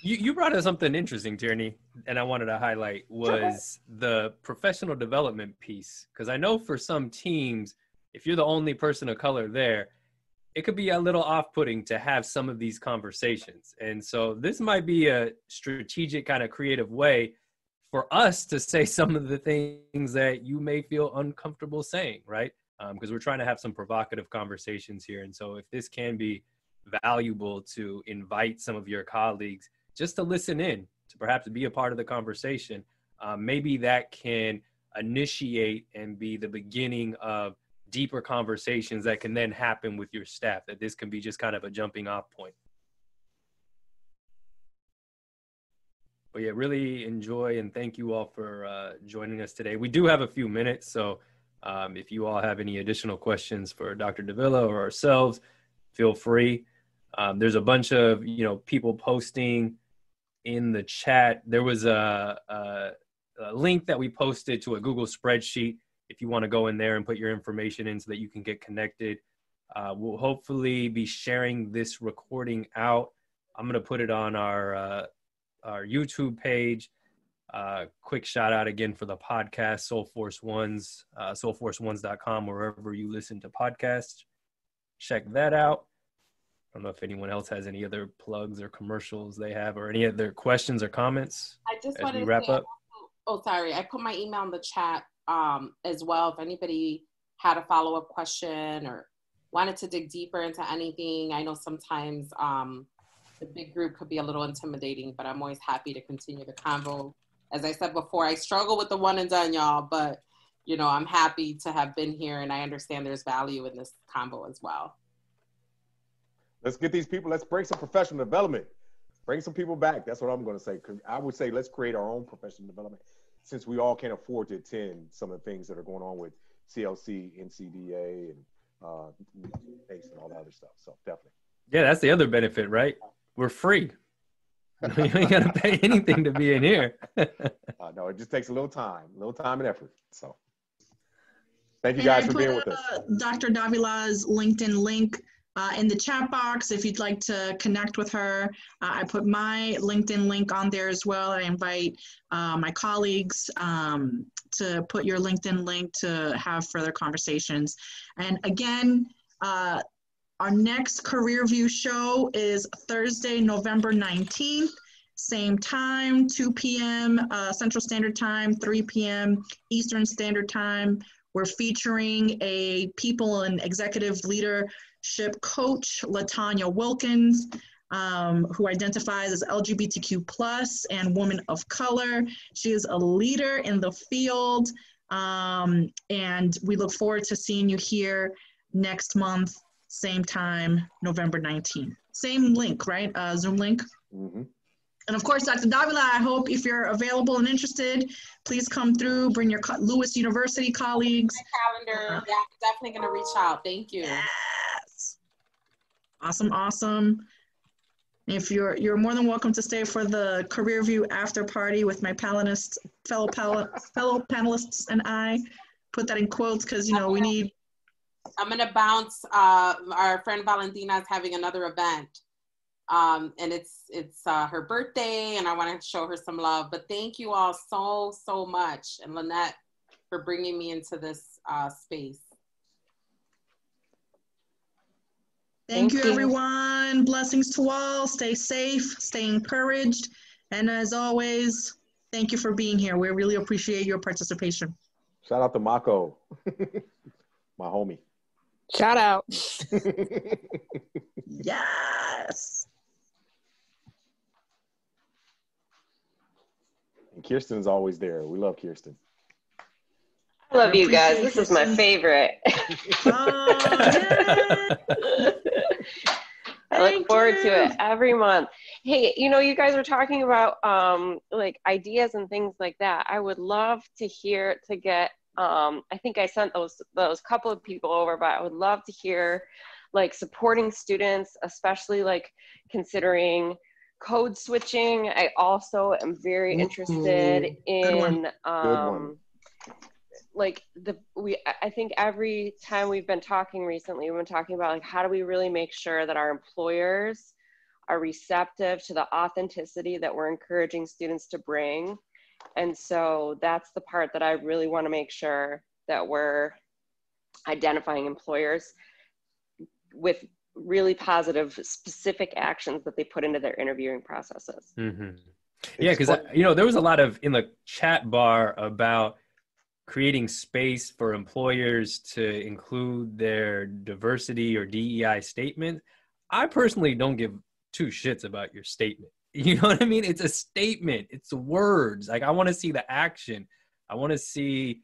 You brought up something interesting, Tierney, and I wanted to highlight was the professional development piece. Because I know for some teams, if you're the only person of color there, it could be a little off-putting to have some of these conversations. And so this might be a strategic kind of creative way for us to say some of the things that you may feel uncomfortable saying, right? Because we're trying to have some provocative conversations here. And so if this can be valuable to invite some of your colleagues just to listen in, to perhaps be a part of the conversation, maybe that can initiate and be the beginning of deeper conversations that can then happen with your staff, that this can be just kind of a jumping off point. But yeah, really enjoy and thank you all for joining us today. We do have a few minutes, so if you all have any additional questions for Dr. Davila or ourselves, feel free. There's a bunch of people posting in the chat. There was a link that we posted to a Google spreadsheet if you want to go in there and put your information in so that you can get connected. We'll hopefully be sharing this recording out. I'm going to put it on our YouTube page. Quick shout out again for the podcast, Soul Force Ones, soulforceones.com, wherever you listen to podcasts. Check that out. I don't know if anyone else has any other plugs or commercials they have or any other questions or comments I just as wanted we to wrap say, up. Oh, sorry. I put my email in the chat as well. If anybody had a follow-up question or wanted to dig deeper into anything, I know sometimes the big group could be a little intimidating, but I'm always happy to continue the convo. As I said before, I struggle with the one and done, y'all, but I'm happy to have been here, and I understand there's value in this convo as well. Let's get these people, let's bring some professional development. Bring some people back. That's what I'm going to say. I would say let's create our own professional development since we all can't afford to attend some of the things that are going on with CLC, NCDA, and ACE and all that other stuff. So definitely. Yeah, that's the other benefit, right? We're free. You ain't gotta pay anything to be in here. No, it just takes a little time and effort. So thank you And guys I for put being with us. Dr. Davila's LinkedIn link in the chat box if you'd like to connect with her. I put my LinkedIn link on there as well. I invite my colleagues to put your LinkedIn link to have further conversations. And again, our next Career View show is Thursday, November 19th. Same time, 2 p.m. Central Standard Time, 3 p.m. Eastern Standard Time. We're featuring a people and executive leadership coach, LaTanya Wilkins, who identifies as LGBTQ plus and woman of color. She is a leader in the field, and we look forward to seeing you here next month, same time, November 19th. Same link, right? Zoom link. Mm-hmm. And of course, Dr. Davila, I hope if you're available and interested, please come through, bring your Lewis University colleagues. My calendar, yeah, I'm definitely gonna reach out. Thank you. Yes. Awesome, awesome. If you're more than welcome to stay for the Career View after party with my panelists, fellow panelists and I. Put that in quotes because, you know, we need. I'm gonna bounce. Our friend Valentina is having another event. And it's her birthday and I want to show her some love, but thank you all so much, and Lynette for bringing me into this space. Thank you everyone. Blessings to all. Stay safe, stay encouraged, and as always, thank you for being here. We really appreciate your participation. Shout out to Mako, my homie. Shout out. Yes. And Kirsten's always there. We love Kirsten. I love you guys. This is my favorite. Oh, I look forward to it every month. Hey, you know, you guys were talking about like ideas and things like that. I would love to hear, to get, I think I sent those couple of people over, but I would love to hear like supporting students, especially like considering code switching. I also am very interested in like I think every time we've been talking recently, we've been talking about like how do we really make sure that our employers are receptive to the authenticity that we're encouraging students to bring. And so that's the part that I really want to make sure that we're identifying employers with really positive, specific actions that they put into their interviewing processes. Mm-hmm. Yeah, because, you know, there was a lot of in the chat bar about creating space for employers to include their diversity or DEI statement. I personally don't give two shits about your statement. You know what I mean? It's a statement. It's words. Like, I want to see the action. I want to see,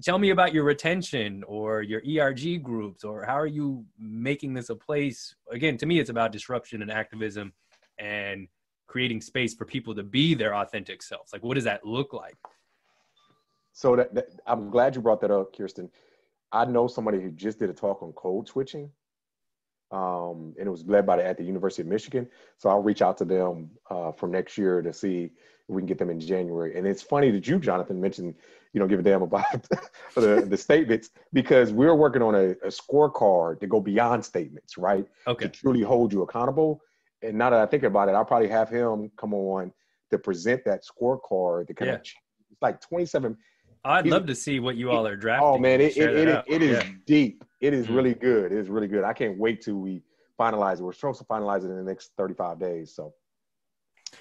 tell me about your retention or your ERG groups, or how are you making this a place? Again, to me, it's about disruption and activism and creating space for people to be their authentic selves. Like, what does that look like? So that I'm glad you brought that up, Kirsten. I know somebody who just did a talk on code switching, and it was led at the University of Michigan. So I'll reach out to them from next year to see if we can get them in January. And it's funny that you, Jonathan, mentioned you don't give a damn about the statements, because we're working on a scorecard to go beyond statements, right? Okay. To truly hold you accountable. And now that I think about it, I'll probably have him come on to present that scorecard to kind of, it's like 27. I'd love to see what you all are drafting. Oh man, it is deep. It is Mm-hmm. really good. It is really good. I can't wait till we finalize it. We're supposed to finalize it in the next 35 days. So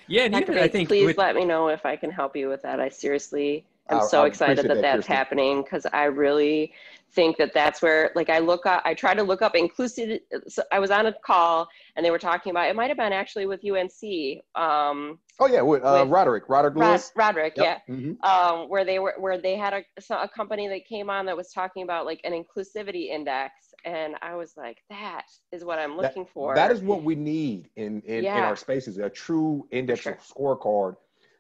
yeah, and even, I think please let me know if I can help you with that. I seriously am so excited that that's happening, because I really think that that's where, like, I try to look up inclusive. So I was on a call and they were talking about, it might have been actually with UNC. With Roderick Lewis. Roderick, yep. Yeah. Mm-hmm. Where they had a company that came on that was talking about like an inclusivity index, and I was like, that is what I'm looking for. That is what we need in our spaces, a true index of scorecard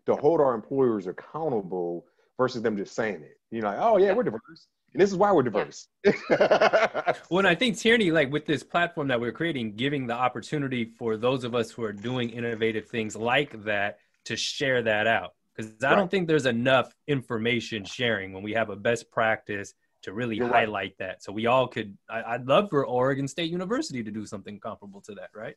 to hold our employers accountable versus them just saying it. You know, like, oh yeah, we're diverse. And this is why we're diverse. Well, and I think Tierney, like with this platform that we're creating, giving the opportunity for those of us who are doing innovative things like that to share that out. Because I don't think there's enough information sharing when we have a best practice to really highlight that. So we all could, I'd love for Oregon State University to do something comparable to that, right?